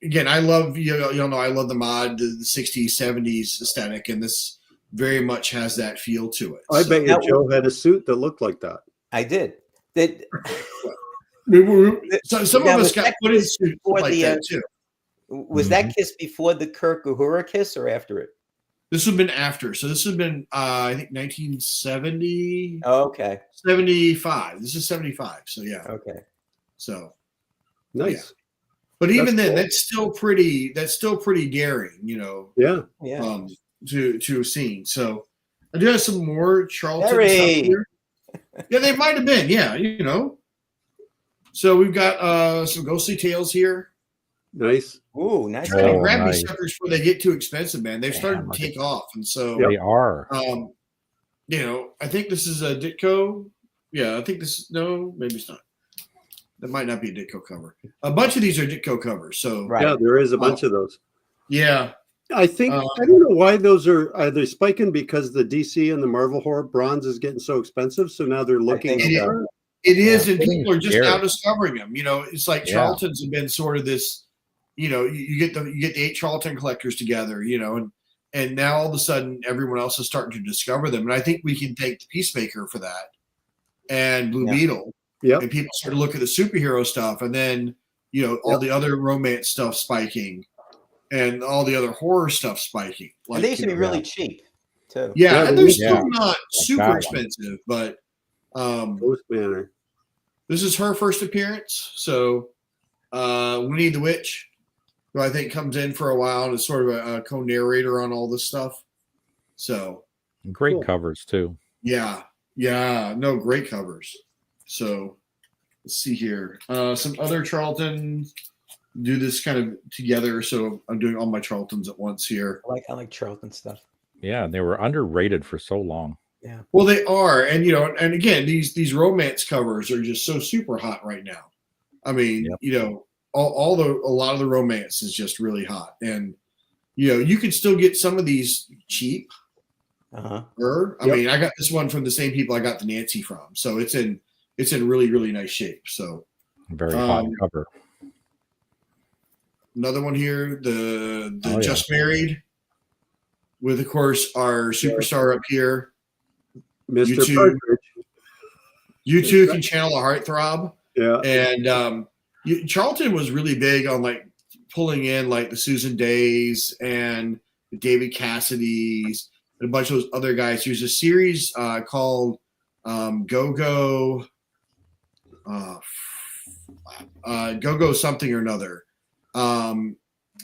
Speaker 4: again, I love I love the mod, the 60s, 70s aesthetic, and this very much has that feel to it.
Speaker 2: I bet you Joe had a suit that looked like that.
Speaker 1: I did.
Speaker 4: Some of us got put in suits like that too.
Speaker 1: Was that kiss before the Kirk Uhura kiss or after it?
Speaker 4: This would have been after. So this would have been, I think, 1970.
Speaker 1: Oh, okay.
Speaker 4: 75. This is 75. So yeah.
Speaker 1: Okay.
Speaker 4: So
Speaker 2: nice.
Speaker 4: Yeah. But even then, that's still pretty daring,
Speaker 2: Yeah.
Speaker 4: To have seen. So I do have some more Charlton stuff here. Yeah, they might have been. Yeah, So we've got some ghostly tales here.
Speaker 2: Nice.
Speaker 1: Ooh, nice.
Speaker 4: Grab these suckers before they get too expensive, man. They've started to take off, and so
Speaker 3: they are.
Speaker 4: I think this is a Ditko. Yeah, I think this. No, maybe it's not. That might not be a Ditko cover. A bunch of these are Ditko covers. So
Speaker 2: yeah, there is a bunch of those.
Speaker 4: Yeah.
Speaker 2: I think I don't know why those are they spiking because the DC and the Marvel horror bronze is getting so expensive. So now they're looking.
Speaker 4: It is, and people are just now discovering them. It's like Charltons have been sort of this. You get the 8 Charlton collectors together. And now all of a sudden everyone else is starting to discover them, and I think we can thank the Peacemaker for that, and Blue Beetle.
Speaker 2: Yeah.
Speaker 4: And people start to look at the superhero stuff, and then all the other romance stuff spiking. And all the other horror stuff spiking.
Speaker 1: And they used to be really cheap, too.
Speaker 4: Yeah, and they're still not super expensive, but
Speaker 2: Ghost Banner.
Speaker 4: This is her first appearance. So Winnie the Witch, who I think comes in for a while and is sort of a co-narrator on all this stuff. So
Speaker 3: great covers too.
Speaker 4: Yeah, no, great covers. So let's see here. Some other Charlton. Do this kind of together, so I'm doing all my Charltons at once here.
Speaker 1: I like Charlton stuff.
Speaker 3: Yeah, they were underrated for so long.
Speaker 1: Yeah.
Speaker 4: Well, they are, and and again, these romance covers are just so super hot right now. I mean, a lot of the romance is just really hot, and you can still get some of these cheap. I mean, I got this one from the same people I got the Nancy from, so it's in really, really nice shape. So
Speaker 3: very hot cover.
Speaker 4: Another one here, the Just Married, with of course our superstar up here,
Speaker 2: Mr. Partridge.
Speaker 4: You too can channel a heartthrob.
Speaker 2: Yeah.
Speaker 4: And Charlton was really big on like pulling in like the Susan Days and the David Cassidys and a bunch of those other guys. There's a series called Go-Go something or another,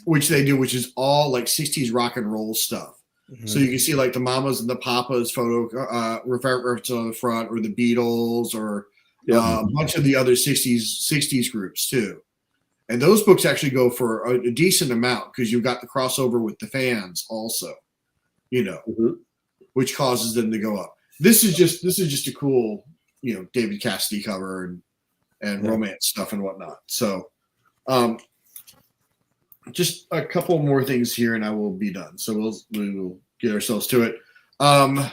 Speaker 4: which they do, which is all like 60s rock and roll stuff. So you can see like the Mamas and the Papas photo reference on the front, or the Beatles, or a bunch of the other 60s groups too. And those books actually go for a decent amount because you've got the crossover with the fans also, which causes them to go up. This is just a cool, David Cassidy cover and romance stuff and whatnot. So just a couple more things here and I will be done. So we will get ourselves to it. A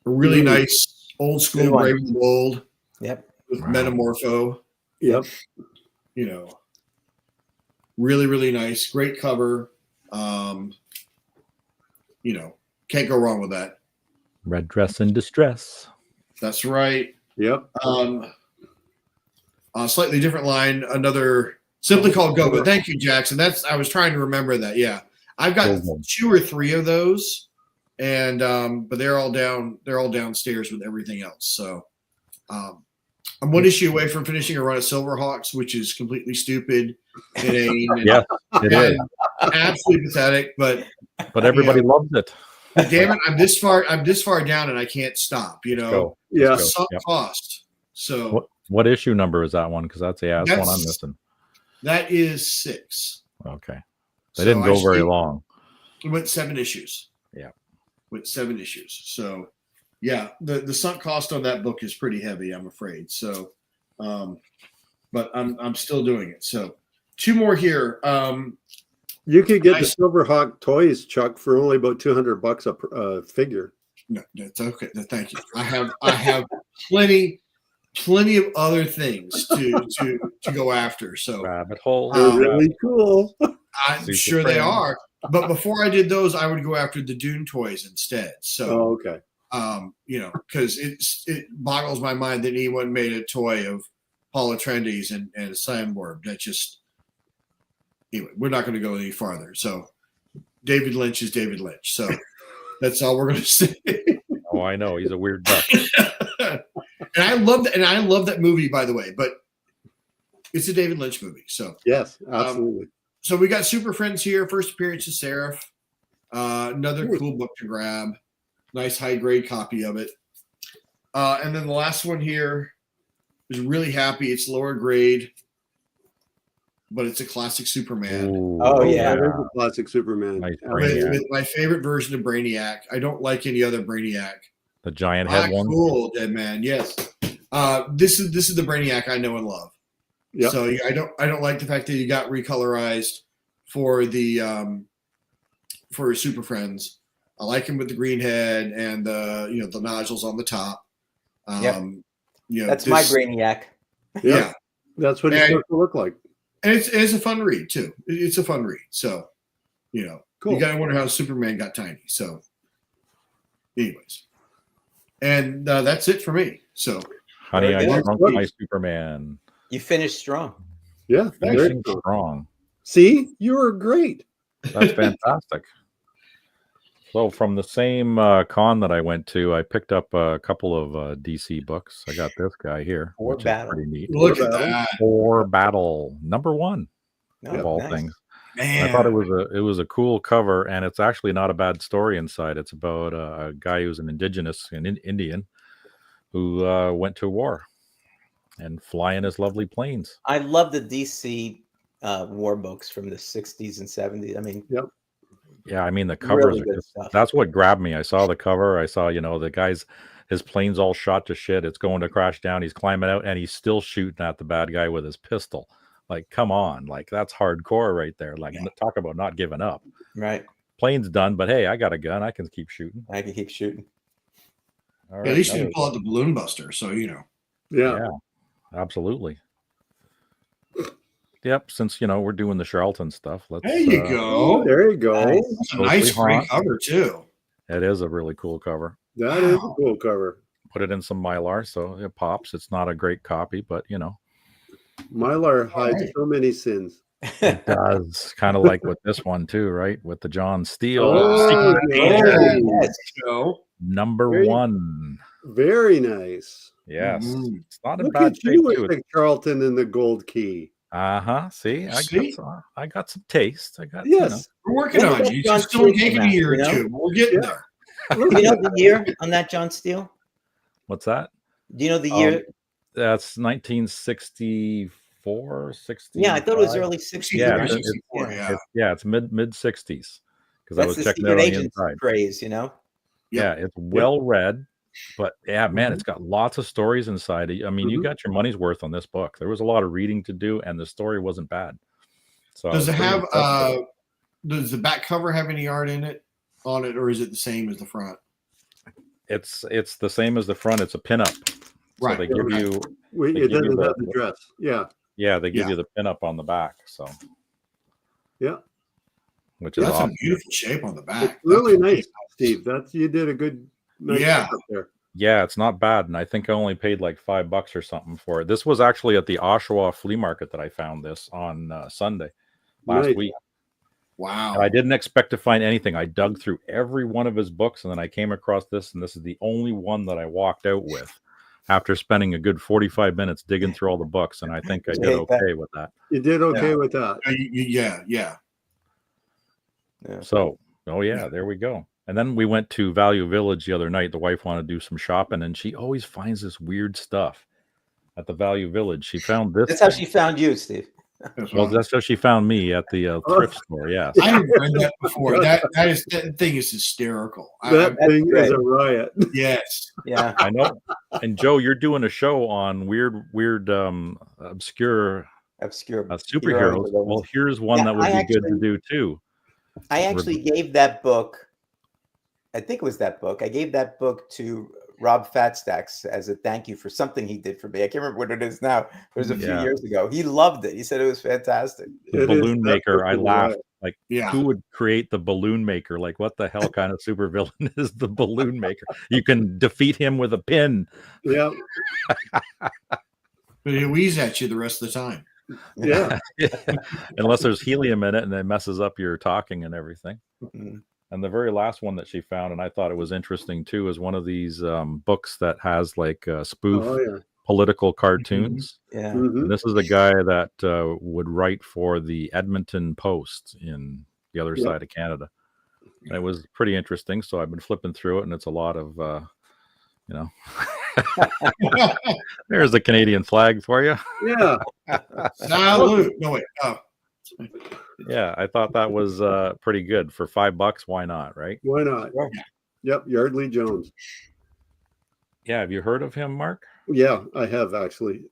Speaker 4: really nice old school Brave and the Bold.
Speaker 1: Yep.
Speaker 4: With Metamorpho.
Speaker 2: Yep.
Speaker 4: Really, really nice. Great cover. Can't go wrong with that.
Speaker 3: Red Dress in Distress.
Speaker 4: That's right.
Speaker 2: Yep.
Speaker 4: A slightly different line, another simply called Go-Go. Thank you, Jackson. I was trying to remember that. Yeah. I've got 2 or 3 of those, and but they're all downstairs with everything else. So I'm one issue away from finishing a run of Silverhawks, which is completely stupid.
Speaker 3: It is
Speaker 4: absolutely pathetic, but
Speaker 3: everybody loves it.
Speaker 4: Damn it, I'm this far down and I can't stop, Sunk cost. So
Speaker 3: what issue number is that one? Because that's one I'm missing.
Speaker 4: That is 6.
Speaker 3: Okay. They didn't go very long.
Speaker 4: It went 7 issues.
Speaker 3: Yeah.
Speaker 4: Went 7 issues. So yeah, the sunk cost on that book is pretty heavy, I'm afraid. So but I'm still doing it. So 2 more here.
Speaker 2: You could get the Silverhawk toys, Chuck, for only about $200 a figure.
Speaker 4: No, that's okay. No, thank you. I have plenty of other things to go after. So
Speaker 3: rabbit hole.
Speaker 2: They're really cool.
Speaker 4: I'm sure they are. But before I did those, I would go after the Dune toys instead. So
Speaker 2: okay.
Speaker 4: Because it boggles my mind that anyone made a toy of Paul Atreides and a Cyborg. That just anyway, we're not going to go any farther. So David Lynch is David Lynch. So that's all we're going to say.
Speaker 3: Oh, I know. He's a weird duck.
Speaker 4: And I love that movie, by the way, but it's a David Lynch movie. So
Speaker 2: yes, absolutely.
Speaker 4: So we got Super Friends here. First appearance of Seraph. Another cool book to grab. Nice high grade copy of it. And then the last one here is really happy. It's lower grade, but it's a classic Superman.
Speaker 3: Ooh,
Speaker 2: yeah, it is a classic Superman.
Speaker 3: Nice
Speaker 4: with my favorite version of Brainiac. I don't like any other Brainiac.
Speaker 3: The giant head one.
Speaker 4: Cool, Dead Man. Yes. This is the Brainiac I know and love. Yep. So I don't like the fact that he got recolorized for the for Super Friends. I like him with the green head and the nodules on the top.
Speaker 1: That's my Brainiac.
Speaker 4: Yeah,
Speaker 2: that's what it's supposed to look like.
Speaker 4: And it's a fun read too. It's a fun read. So cool. You gotta wonder how Superman got tiny. So, anyways, and that's it for me. So,
Speaker 3: Honey, I Shrunk My Superman.
Speaker 1: You finished strong.
Speaker 2: Yeah,
Speaker 3: finishing strong.
Speaker 2: See, you were great.
Speaker 3: That's fantastic. So from the same con that I went to, I picked up a couple of DC books. I got this guy here, which is pretty neat.
Speaker 4: Look at that.
Speaker 3: For Battle, #1 of all things. Man. I thought it was a cool cover, and it's actually not a bad story inside. It's about a guy who's an indigenous, an Indian, who went to war and flying his lovely planes.
Speaker 1: I love the DC war books from the 60s and 70s. I mean,
Speaker 3: Yeah, I mean the covers
Speaker 1: Really
Speaker 3: are
Speaker 1: good
Speaker 3: just,
Speaker 1: stuff.
Speaker 3: that's what grabbed me. I saw the cover. I saw, the guy's, his plane's all shot to shit. It's going to crash down. He's climbing out and he's still shooting at the bad guy with his pistol. Like, come on, like that's hardcore right there. Like, talk about not giving up.
Speaker 1: Right.
Speaker 3: Plane's done, but hey, I got a gun. I can keep shooting.
Speaker 1: I can keep shooting.
Speaker 3: All
Speaker 4: At least you can pull out the balloon buster, so
Speaker 3: Yeah, absolutely. Yep. Since we're doing the Charlton stuff, let's.
Speaker 4: There you go.
Speaker 2: There you go.
Speaker 4: That's a nice free cover too.
Speaker 3: It is a really cool cover.
Speaker 2: That is a cool cover.
Speaker 3: Put it in some Mylar, so it pops. It's not a great copy, but
Speaker 2: Mylar hides so many sins.
Speaker 3: it does. Kind of like with this one too, right? With the John Steele.
Speaker 2: Oh,
Speaker 1: Yes.
Speaker 3: Number
Speaker 2: Very-
Speaker 3: 1.
Speaker 2: Very nice.
Speaker 3: Yes. It's not in
Speaker 2: Look
Speaker 3: bad
Speaker 2: at
Speaker 3: shape
Speaker 2: you
Speaker 3: too.
Speaker 2: with the Charlton and the gold key.
Speaker 3: See,
Speaker 4: See?
Speaker 3: I got some taste. I got
Speaker 2: Yes.
Speaker 4: We're working
Speaker 1: When
Speaker 4: on
Speaker 1: did
Speaker 4: you.
Speaker 1: John
Speaker 4: It's still
Speaker 1: Steele
Speaker 4: taking
Speaker 1: come
Speaker 4: a
Speaker 1: out,
Speaker 4: year or
Speaker 1: you know?
Speaker 4: two. We're getting
Speaker 2: Yeah.
Speaker 4: there.
Speaker 1: Do you know the year on that John Steele?
Speaker 3: What's that?
Speaker 1: Do you know the year?
Speaker 3: That's 1964, 60.
Speaker 1: Yeah, I thought it was early 60s.
Speaker 3: Yeah,
Speaker 1: right?
Speaker 3: it's-
Speaker 4: 64, yeah.
Speaker 3: It's mid 60s because I
Speaker 1: That's
Speaker 3: was
Speaker 1: the
Speaker 3: checking it out
Speaker 1: secret
Speaker 3: on the
Speaker 1: agent
Speaker 3: inside.
Speaker 1: craze, you know?
Speaker 3: Yeah, it's well read, but yeah, man, it's got lots of stories inside. I mean, you got your money's worth on this book. There was a lot of reading to do, and the story wasn't bad. So
Speaker 4: Does it
Speaker 3: pretty
Speaker 4: have
Speaker 3: impressed with it.
Speaker 4: does the back cover have any art in it on it, or is it the same as the front?
Speaker 3: It's the same as the front. It's a pinup. So
Speaker 4: Right.
Speaker 3: they give you
Speaker 2: It doesn't have the dress. Yeah.
Speaker 3: they give you the pinup on the back. So
Speaker 2: Yeah.
Speaker 3: which is
Speaker 4: That's
Speaker 3: awesome.
Speaker 4: a beautiful shape on the back.
Speaker 2: It's really
Speaker 4: That's-
Speaker 2: nice, Steve. You did a good nice
Speaker 4: Yeah.
Speaker 2: job there.
Speaker 3: Yeah, it's not bad, and I think I only paid like $5 or something for it. This was actually at the Oshawa flea market that I found this on Sunday last
Speaker 2: Nice.
Speaker 3: week.
Speaker 4: Wow.
Speaker 3: And I didn't expect to find anything. I dug through every one of his books, and then I came across this, and this is the only one that I walked out with after spending a good 45 minutes digging through all the books, and I think I did okay with that.
Speaker 2: You did okay with that.
Speaker 4: Yeah.
Speaker 3: So, there we go. And then we went to Value Village the other night. The wife wanted to do some shopping, and she always finds this weird stuff at the Value Village. She found this.
Speaker 1: That's how she found you, Steve.
Speaker 3: Well, that's how she found me at the thrift store. Yes.
Speaker 4: I haven't read that before. That thing is hysterical.
Speaker 2: That thing is a riot.
Speaker 4: Yes.
Speaker 1: Yeah.
Speaker 3: I know. And Joe, you're doing a show on weird, obscure superheroes. Well, here's one that would be good to do too.
Speaker 1: I actually gave that book. I think it was that book. I gave that book to Rob Fatstacks as a thank you for something he did for me. I can't remember what it is now. It was a few years ago. He loved it. He said it was fantastic.
Speaker 3: The balloon maker. I laughed. Like,
Speaker 4: Yeah.
Speaker 3: who would create the balloon maker? Like, what the hell kind of supervillain is the balloon maker? You can defeat him with a pin.
Speaker 2: Yeah.
Speaker 4: But he'll wheeze at you the rest of the time.
Speaker 2: Yeah.
Speaker 3: Unless there's helium in it and it messes up your talking and everything.
Speaker 1: Mhm.
Speaker 3: And the very last one that she found, and I thought it was interesting too, is one of these books that has like spoof political cartoons.
Speaker 1: Yeah.
Speaker 3: And this is a guy that would write for the Edmonton Post in the other side of Canada. And it was pretty interesting. So I've been flipping through it, and it's a lot of, there's the Canadian flag for you.
Speaker 2: Yeah.
Speaker 4: Salute. No, wait. Oh.
Speaker 3: Yeah, I thought that was pretty good for $5. Why not, right?
Speaker 2: Why not? Yep. Yardley Jones.
Speaker 3: Yeah, have you heard of him, Mark?
Speaker 2: Yeah, I have actually.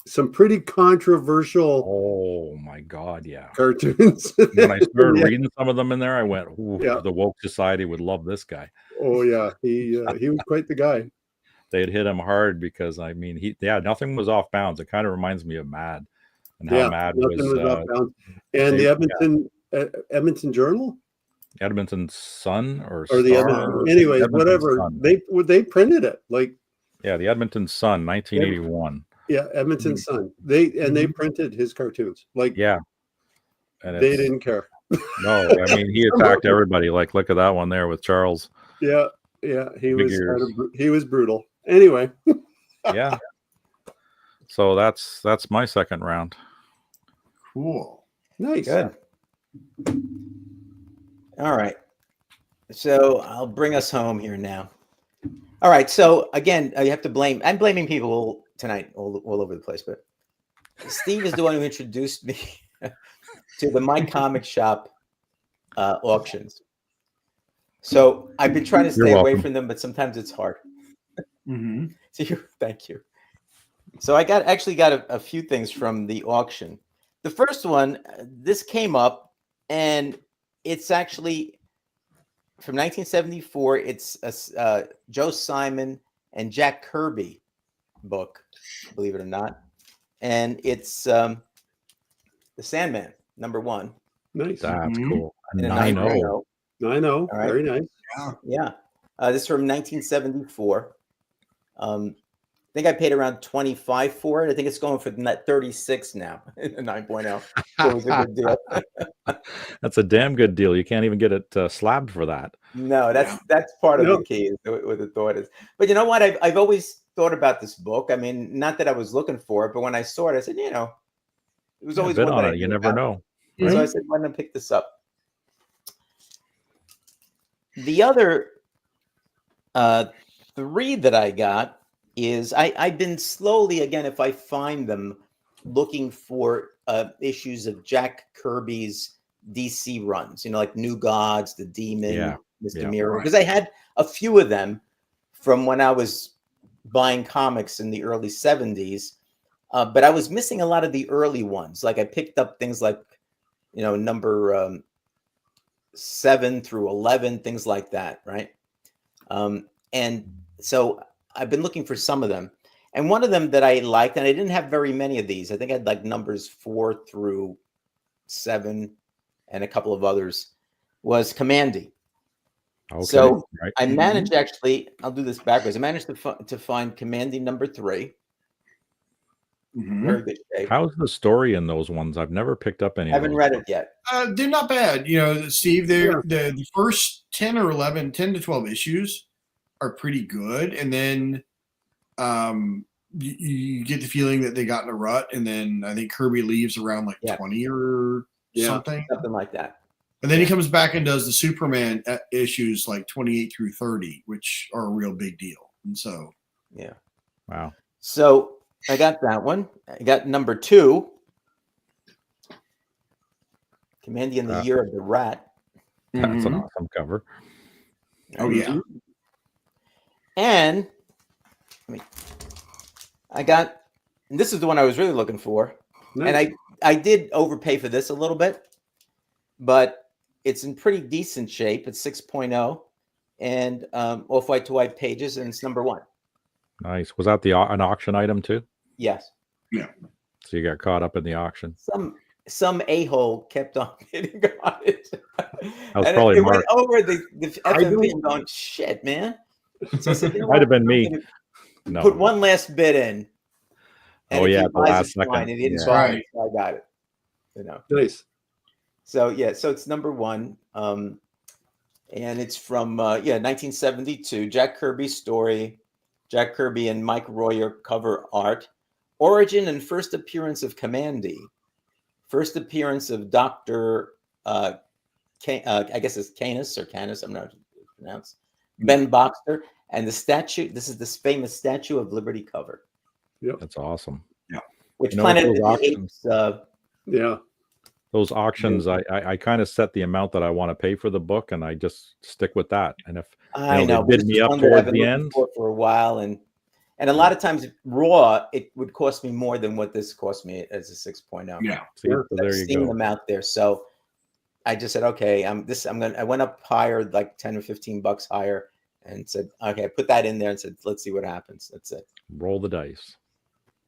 Speaker 2: Some pretty controversial.
Speaker 3: Oh my God, yeah.
Speaker 2: Cartoons.
Speaker 3: When I started reading some of them in there, I went, "Ooh, the woke society would love this guy."
Speaker 2: Oh yeah, he was quite the guy.
Speaker 3: They had hit him hard because I mean, nothing was off bounds. It kind of reminds me of Mad, and how Mad was
Speaker 2: off bounds. And the Edmonton Journal,
Speaker 3: Edmonton Sun, or
Speaker 2: the
Speaker 3: Star,
Speaker 2: anyways,
Speaker 3: Edmonton
Speaker 2: whatever.
Speaker 3: Sun.
Speaker 2: They printed it like
Speaker 3: the Edmonton Sun, 1981.
Speaker 2: Yeah, Edmonton Sun. They printed his cartoons. Like
Speaker 3: and
Speaker 2: they didn't care.
Speaker 3: No, I mean he attacked everybody. Like, look at that one there with Charles.
Speaker 2: Yeah, he was brutal. Anyway.
Speaker 3: Yeah. So that's my second round.
Speaker 4: Cool.
Speaker 2: Nice.
Speaker 1: Good. All right. So I'll bring us home here now. All right. So again, you have to blame. I'm blaming people tonight all over the place, but Steve is the one who introduced me to the My Comic Shop auctions. So I've been trying to
Speaker 3: You're
Speaker 1: stay away
Speaker 3: welcome.
Speaker 1: from them, but sometimes it's hard.
Speaker 4: Mm-hmm.
Speaker 1: Thank you. So I actually got a few things from the auction. The first one, this came up, and it's actually from 1974. It's a Joe Simon and Jack Kirby book, believe it or not, and it's The Sandman, #1.
Speaker 2: Nice.
Speaker 3: That's
Speaker 4: Mhm.
Speaker 3: cool.
Speaker 1: In a
Speaker 3: 9-0.
Speaker 1: 9.0.
Speaker 2: I know.
Speaker 1: All right.
Speaker 2: Very nice.
Speaker 1: Yeah. This is from 1974. I think I paid around 25 for it. I think it's going for net 36 now. 9.0. It was a good deal.
Speaker 3: That's a damn good deal. You can't even get it slabbed for that.
Speaker 1: No, that's part of
Speaker 2: No.
Speaker 1: the key, is what the thought is. But you know what? I've always thought about this book. I mean, not that I was looking for it, but when I saw it, I said, it was always
Speaker 3: bid
Speaker 1: one
Speaker 3: on
Speaker 1: that I
Speaker 3: it. You
Speaker 1: knew
Speaker 3: never
Speaker 1: about.
Speaker 3: know.
Speaker 1: So
Speaker 3: Right?
Speaker 1: I said, why don't I pick this up? The other 3 that I got is I've been slowly, again, if I find them, looking for issues of Jack Kirby's DC runs, like New Gods, The Demon,
Speaker 3: Yeah.
Speaker 1: Mr.
Speaker 3: Yeah.
Speaker 1: Miracle,
Speaker 4: Right.
Speaker 1: because I had a few of them from when I was buying comics in the early 70s, but I was missing a lot of the early ones. Like I picked up things like, number 7 through 11, things like that, right? And so I've been looking for some of them. And one of them that I liked, and I didn't have very many of these. I think I had like numbers 4 through 7 and a couple of others, was Commandy.
Speaker 3: Okay.
Speaker 1: So
Speaker 3: Right.
Speaker 1: I managed, actually, I'll do this backwards. I managed to find Commandy #3.
Speaker 4: Mm-hmm.
Speaker 1: Very good shape.
Speaker 3: How's the story in those ones? I've never picked up any of
Speaker 1: Haven't
Speaker 3: those.
Speaker 1: read it yet.
Speaker 4: They're not bad. Steve, the first 10 or 11, 10 to 12 issues are pretty good. And then you get the feeling that they got in a rut. And then I think Kirby leaves around like 20 or something.
Speaker 1: Something like that.
Speaker 4: And then he comes back and does the Superman issues like 28 through 30, which are a real big deal. And so,
Speaker 1: yeah.
Speaker 3: Wow.
Speaker 1: So I got that one. I got #2, Commandy in the Year of the Rat.
Speaker 3: That's an awesome cover.
Speaker 4: Oh, yeah.
Speaker 1: And I got, and this is the one I was really looking for.
Speaker 2: Nice.
Speaker 1: And I did overpay for this a little bit, but it's in pretty decent shape. It's 6.0 and off-white to white pages, and it's #1.
Speaker 3: Nice. Was that an auction item too?
Speaker 1: Yes.
Speaker 4: Yeah.
Speaker 3: So you got caught up in the auction.
Speaker 1: Some a-hole kept on bidding on it.
Speaker 3: That was probably
Speaker 1: it
Speaker 3: Mark.
Speaker 1: went over the FMV and going, shit, man. So I said,
Speaker 3: Might have been me. No.
Speaker 1: Put one last bid in.
Speaker 3: Oh,
Speaker 1: if
Speaker 3: yeah,
Speaker 1: he
Speaker 3: the
Speaker 1: buys
Speaker 3: last
Speaker 1: it, fine.
Speaker 3: second.
Speaker 1: And he didn't
Speaker 3: Yeah.
Speaker 1: buy
Speaker 4: Right.
Speaker 1: it, so I got it.
Speaker 2: Nice.
Speaker 1: So yeah, so it's #1. And it's from 1972. Jack Kirby story. Jack Kirby and Mike Royer cover art. Origin and first appearance of Commandy. First appearance of Dr. I guess it's Canis or Canis, I'm not sure how to pronounce. Ben Boxer. And the statue, this is this famous Statue of Liberty cover.
Speaker 2: Yep.
Speaker 3: That's awesome.
Speaker 1: Which
Speaker 3: You know,
Speaker 1: Planet
Speaker 3: with
Speaker 1: of
Speaker 3: those
Speaker 1: the
Speaker 3: auctions-
Speaker 1: Apes,
Speaker 2: Yeah.
Speaker 3: Those auctions, I kind of set the amount that I want to pay for the book, and I just stick with that. And if
Speaker 1: I
Speaker 3: they
Speaker 1: know,
Speaker 3: bid
Speaker 1: this
Speaker 3: me
Speaker 1: is
Speaker 3: up
Speaker 1: one that I've
Speaker 3: towards
Speaker 1: been
Speaker 3: the
Speaker 1: looking
Speaker 3: end,
Speaker 1: for a while, and a lot of times raw, it would cost me more than what this cost me as a 6.0.
Speaker 4: Yeah.
Speaker 3: see,
Speaker 2: Yeah.
Speaker 3: so there
Speaker 1: I've
Speaker 3: you
Speaker 1: seen
Speaker 3: go.
Speaker 1: them out there, so I just said, okay, I went up higher, like 10 or 15 bucks higher, and said, okay, I put that in there and said, let's see what happens. That's it.
Speaker 3: Roll the dice.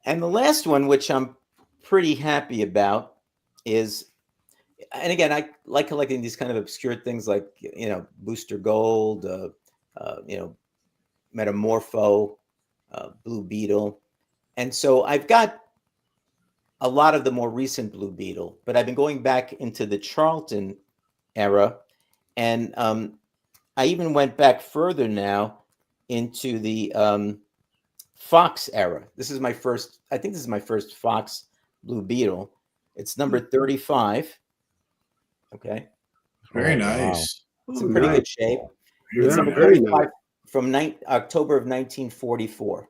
Speaker 1: And the last one, which I'm pretty happy about, is, and again, I like collecting these kind of obscure things like, Booster Gold, Metamorpho, Blue Beetle. And so I've got a lot of the more recent Blue Beetle, but I've been going back into the Charlton era. And I even went back further now into the Fox era. I think this is my first Fox Blue Beetle. It's number 35. Okay.
Speaker 4: Very
Speaker 3: Oh, wow.
Speaker 4: nice.
Speaker 1: It's in pretty
Speaker 2: nice.
Speaker 1: good shape.
Speaker 2: Yeah,
Speaker 1: It's number
Speaker 2: very
Speaker 1: 35
Speaker 2: nice.
Speaker 1: from October of 1944.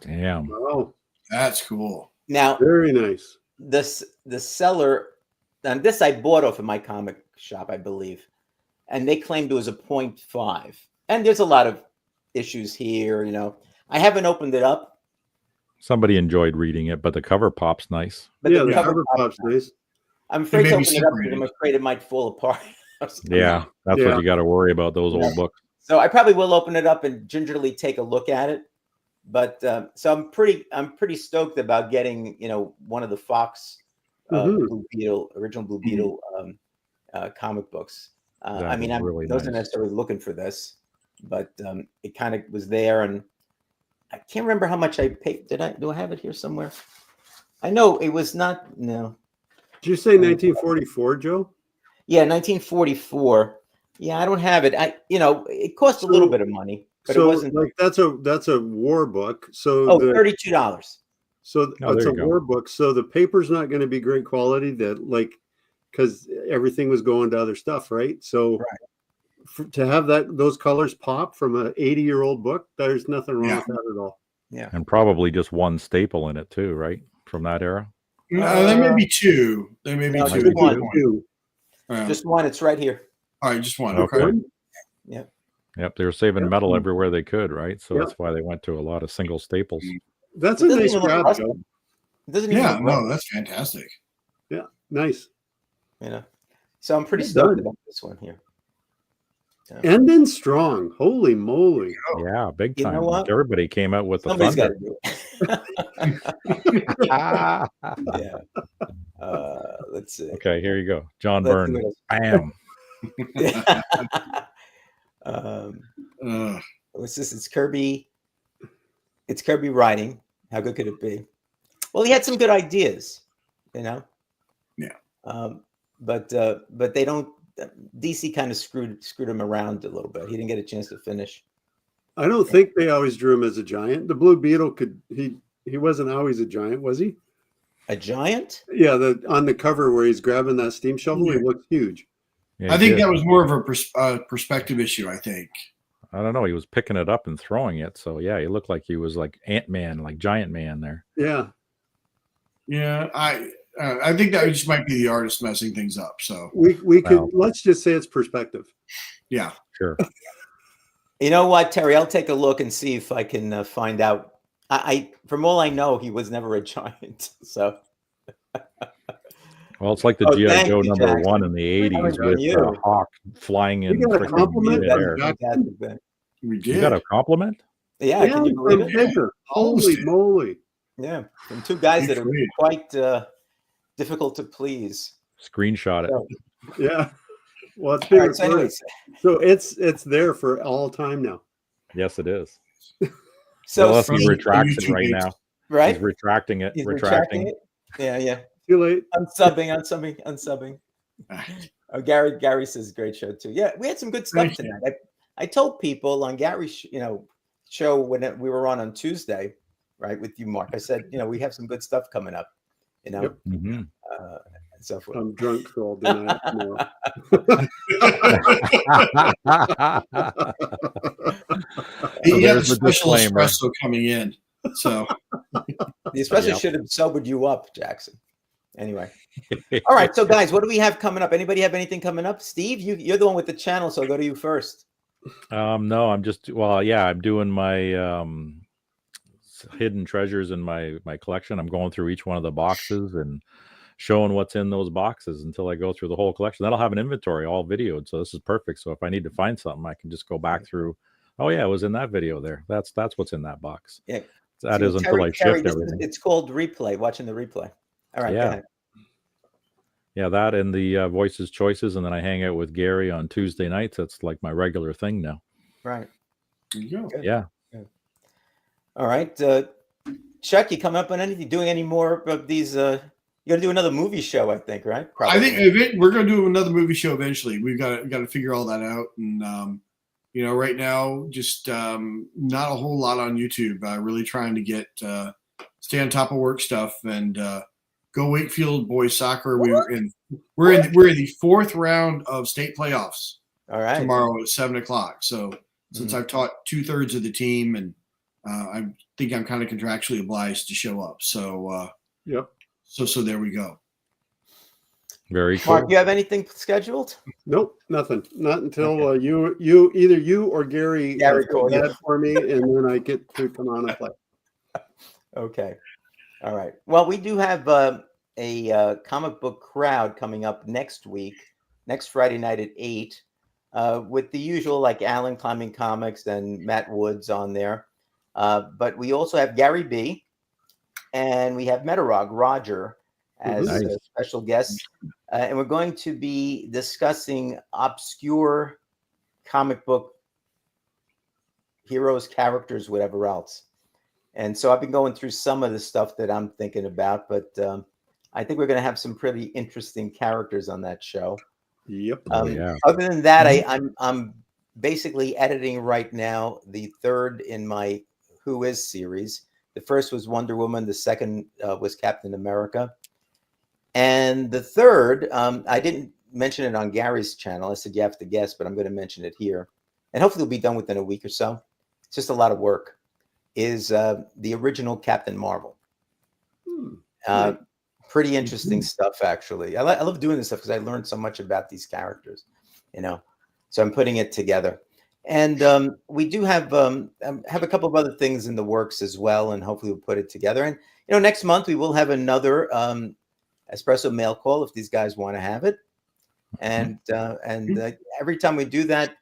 Speaker 3: Damn.
Speaker 2: Wow.
Speaker 4: That's cool.
Speaker 1: Now,
Speaker 2: Very nice.
Speaker 1: the seller, and this I bought off of my comic shop, I believe, and they claimed it was a 0.5. And there's a lot of issues here. I haven't opened it up.
Speaker 3: Somebody enjoyed reading it, but the cover pop's nice.
Speaker 1: But
Speaker 2: the cover pop's nice.
Speaker 1: I'm afraid to open it up because I'm afraid it might fall apart.
Speaker 3: Yeah, that's what you got to worry about, those old books.
Speaker 1: So I probably will open it up and gingerly take a look at it. But so I'm pretty stoked about getting one of the Fox Blue Beetle, original Blue Beetle comic books. I mean, I wasn't necessarily looking for this, but it kind of was there, and I can't remember how much I paid. Do I have it here somewhere? I know it was not. No.
Speaker 2: Did you say 1944, Joe?
Speaker 1: Yeah, 1944. Yeah, I don't have it. It cost a little bit of money, but it wasn't.
Speaker 2: Like that's a war book. So
Speaker 1: $32.
Speaker 2: So it's a war book. So the paper's not going to be great quality. Because everything was going to other stuff, right? So to have those colors pop from an 80-year-old book, there's nothing wrong with that at all.
Speaker 1: Yeah,
Speaker 3: and probably just one staple in it too, right? From that era.
Speaker 4: No, there may be two. There may be two.
Speaker 1: Just one. Just one. It's right here.
Speaker 4: All right, just one.
Speaker 3: Okay.
Speaker 1: Yep.
Speaker 3: They were saving metal everywhere they could, right? So that's why they went to a lot of single staples.
Speaker 2: That's a nice grab, Joe.
Speaker 4: That's fantastic.
Speaker 2: Yeah, nice.
Speaker 1: So I'm pretty stoked about this one here.
Speaker 2: Ending strong. Holy moly.
Speaker 3: Yeah, big time.
Speaker 1: You know what?
Speaker 3: Everybody came out with the
Speaker 1: Somebody's got
Speaker 3: thunder.
Speaker 1: to do it. Let's see.
Speaker 3: Okay, here you go. John Byrne. Bam.
Speaker 1: What's this? It's Kirby. It's Kirby writing. How good could it be? Well, he had some good ideas,
Speaker 4: Yeah.
Speaker 1: But they don't. DC kind of screwed him around a little bit. He didn't get a chance to finish.
Speaker 2: I don't think they always drew him as a giant. The Blue Beetle he wasn't always a giant, was he?
Speaker 1: A giant?
Speaker 2: Yeah, on the cover where he's grabbing that steam shovel, he looks huge.
Speaker 3: Yeah,
Speaker 4: I think that was more of a perspective issue, I think.
Speaker 3: I don't know. He was picking it up and throwing it. So, yeah, he looked like he was like Ant-Man, like Giant Man there.
Speaker 2: Yeah.
Speaker 4: Yeah, I think that just might be the artist messing things up. So
Speaker 2: we could let's just say it's perspective.
Speaker 4: Yeah,
Speaker 3: sure.
Speaker 1: You know what, Terry? I'll take a look and see if I can find out. I from all I know, he was never a giant. So,
Speaker 3: well, it's like the G.I. Joe #1 in the '80s with Hawk flying in.
Speaker 2: You got a compliment?
Speaker 4: We did.
Speaker 3: You got a compliment?
Speaker 1: Yeah, can you believe it?
Speaker 2: Holy moly!
Speaker 1: Yeah, from two guys that are quite difficult to please.
Speaker 3: Screenshot it.
Speaker 1: So,
Speaker 2: yeah. Well, it's bigger.
Speaker 1: Right,
Speaker 2: so it's there for all time now.
Speaker 3: Yes, it is.
Speaker 1: So
Speaker 3: he retracts it right now.
Speaker 1: Right?
Speaker 3: He's retracting it.
Speaker 1: He's retracting it. Yeah.
Speaker 2: Too late.
Speaker 1: Unsubbing. Gary says great show too. Yeah, we had some good stuff tonight. I told people on Gary's show when we were on Tuesday, right, with you, Mark. I said, we have some good stuff coming up.
Speaker 2: Yep.
Speaker 1: And so forth.
Speaker 2: I'm drunk, so I'll deny it tomorrow.
Speaker 4: He has a special espresso coming in. So
Speaker 1: the espresso should have sobered you up, Jackson. Anyway. All right. So guys, what do we have coming up? Anybody have anything coming up? Steve, you're the one with the channel, so I'll go to you first.
Speaker 3: No, I'm I'm doing my hidden treasures in my collection. I'm going through each one of the boxes and showing what's in those boxes until I go through the whole collection. Then I'll have an inventory all videoed. So this is perfect. So if I need to find something, I can just go back through. Oh yeah, it was in that video there. That's what's in that box.
Speaker 1: Yeah.
Speaker 3: That is until I shift everything.
Speaker 1: It's called replay, watching the replay. All right.
Speaker 3: Yeah.
Speaker 1: Go ahead.
Speaker 3: Yeah, that and the Voices Choices, and then I hang out with Gary on Tuesday nights. That's like my regular thing now.
Speaker 1: Right.
Speaker 4: There you go.
Speaker 1: Good.
Speaker 3: Yeah.
Speaker 1: Good. All right. Chuck, you coming up on anything? Doing any more of these? You're gonna do another movie show, I think, right?
Speaker 4: Probably. I think we're gonna do another movie show eventually. We've got to figure all that out, and right now, just not a whole lot on YouTube. Really trying to stay on top of work stuff and go Wakefield boys soccer. We're in the fourth round of state playoffs.
Speaker 1: All right.
Speaker 4: Tomorrow at 7:00. So since I've taught 2/3 of the team, and I think I'm kind of contractually obliged to show up. So
Speaker 2: yep.
Speaker 4: So there we go.
Speaker 3: Very cool.
Speaker 1: Mark, you have anything scheduled?
Speaker 2: Nope, nothing. Not until either you or Gary
Speaker 1: calls
Speaker 2: that for me, and then I get to come on and play.
Speaker 1: Okay. All right. Well, we do have a comic book crowd coming up next Friday night at 8, with the usual like Alan Climbing Comics and Matt Woods on there. But we also have Gary B. and we have Metarog Roger as special guests. And we're going to be discussing obscure comic book heroes, characters, whatever else. And so I've been going through some of the stuff that I'm thinking about, but I think we're going to have some pretty interesting characters on that show.
Speaker 2: Yep.
Speaker 1: Other than that, I'm basically editing right now the third in my Who Is series. The first was Wonder Woman. The second was Captain America. And the third, I didn't mention it on Gary's channel. I said you have to guess, but I'm going to mention it here. And hopefully it'll be done within a week or so. It's just a lot of work. Is the original Captain Marvel. Pretty interesting stuff, actually. I love doing this stuff because I learned so much about these characters, So I'm putting it together. And we do have a couple of other things in the works as well, and hopefully we'll put it together. And, next month we will have another Espresso mail call if these guys want to have it. And every time we do that,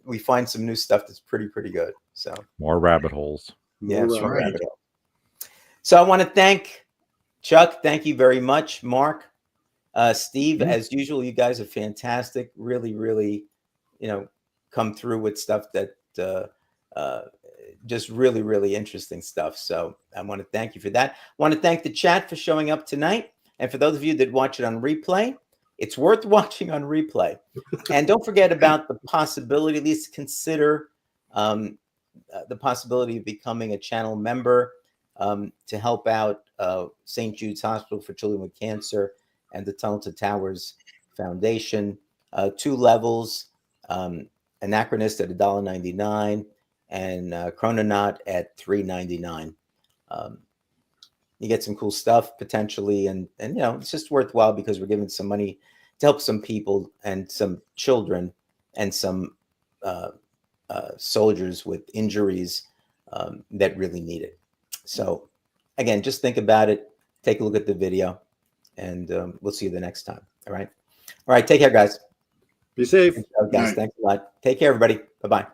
Speaker 1: we find some new stuff that's pretty good. So
Speaker 3: more rabbit holes.
Speaker 1: Yeah, more rabbit holes. So I want to thank Chuck. Thank you very much, Mark, Steve. As usual, you guys are fantastic. Really, come through with stuff that just really interesting stuff. So I want to thank you for that. I want to thank the chat for showing up tonight, and for those of you that watch it on replay. It's worth watching on replay. And don't forget about the possibility, at least consider the possibility of becoming a channel member to help out St. Jude's Hospital for Children with Cancer and the Tunnel to Towers Foundation. 2 levels, Anachronist at $1.99 and Chrononaut at $3.99. You get some cool stuff potentially, and it's just worthwhile because we're giving some money to help some people and some children and some soldiers with injuries that really need it. So again, just think about it, take a look at the video, and we'll see you the next time. All right, take care, guys.
Speaker 2: Be safe.
Speaker 1: Guys, thanks a lot. Take care, everybody. Bye-bye.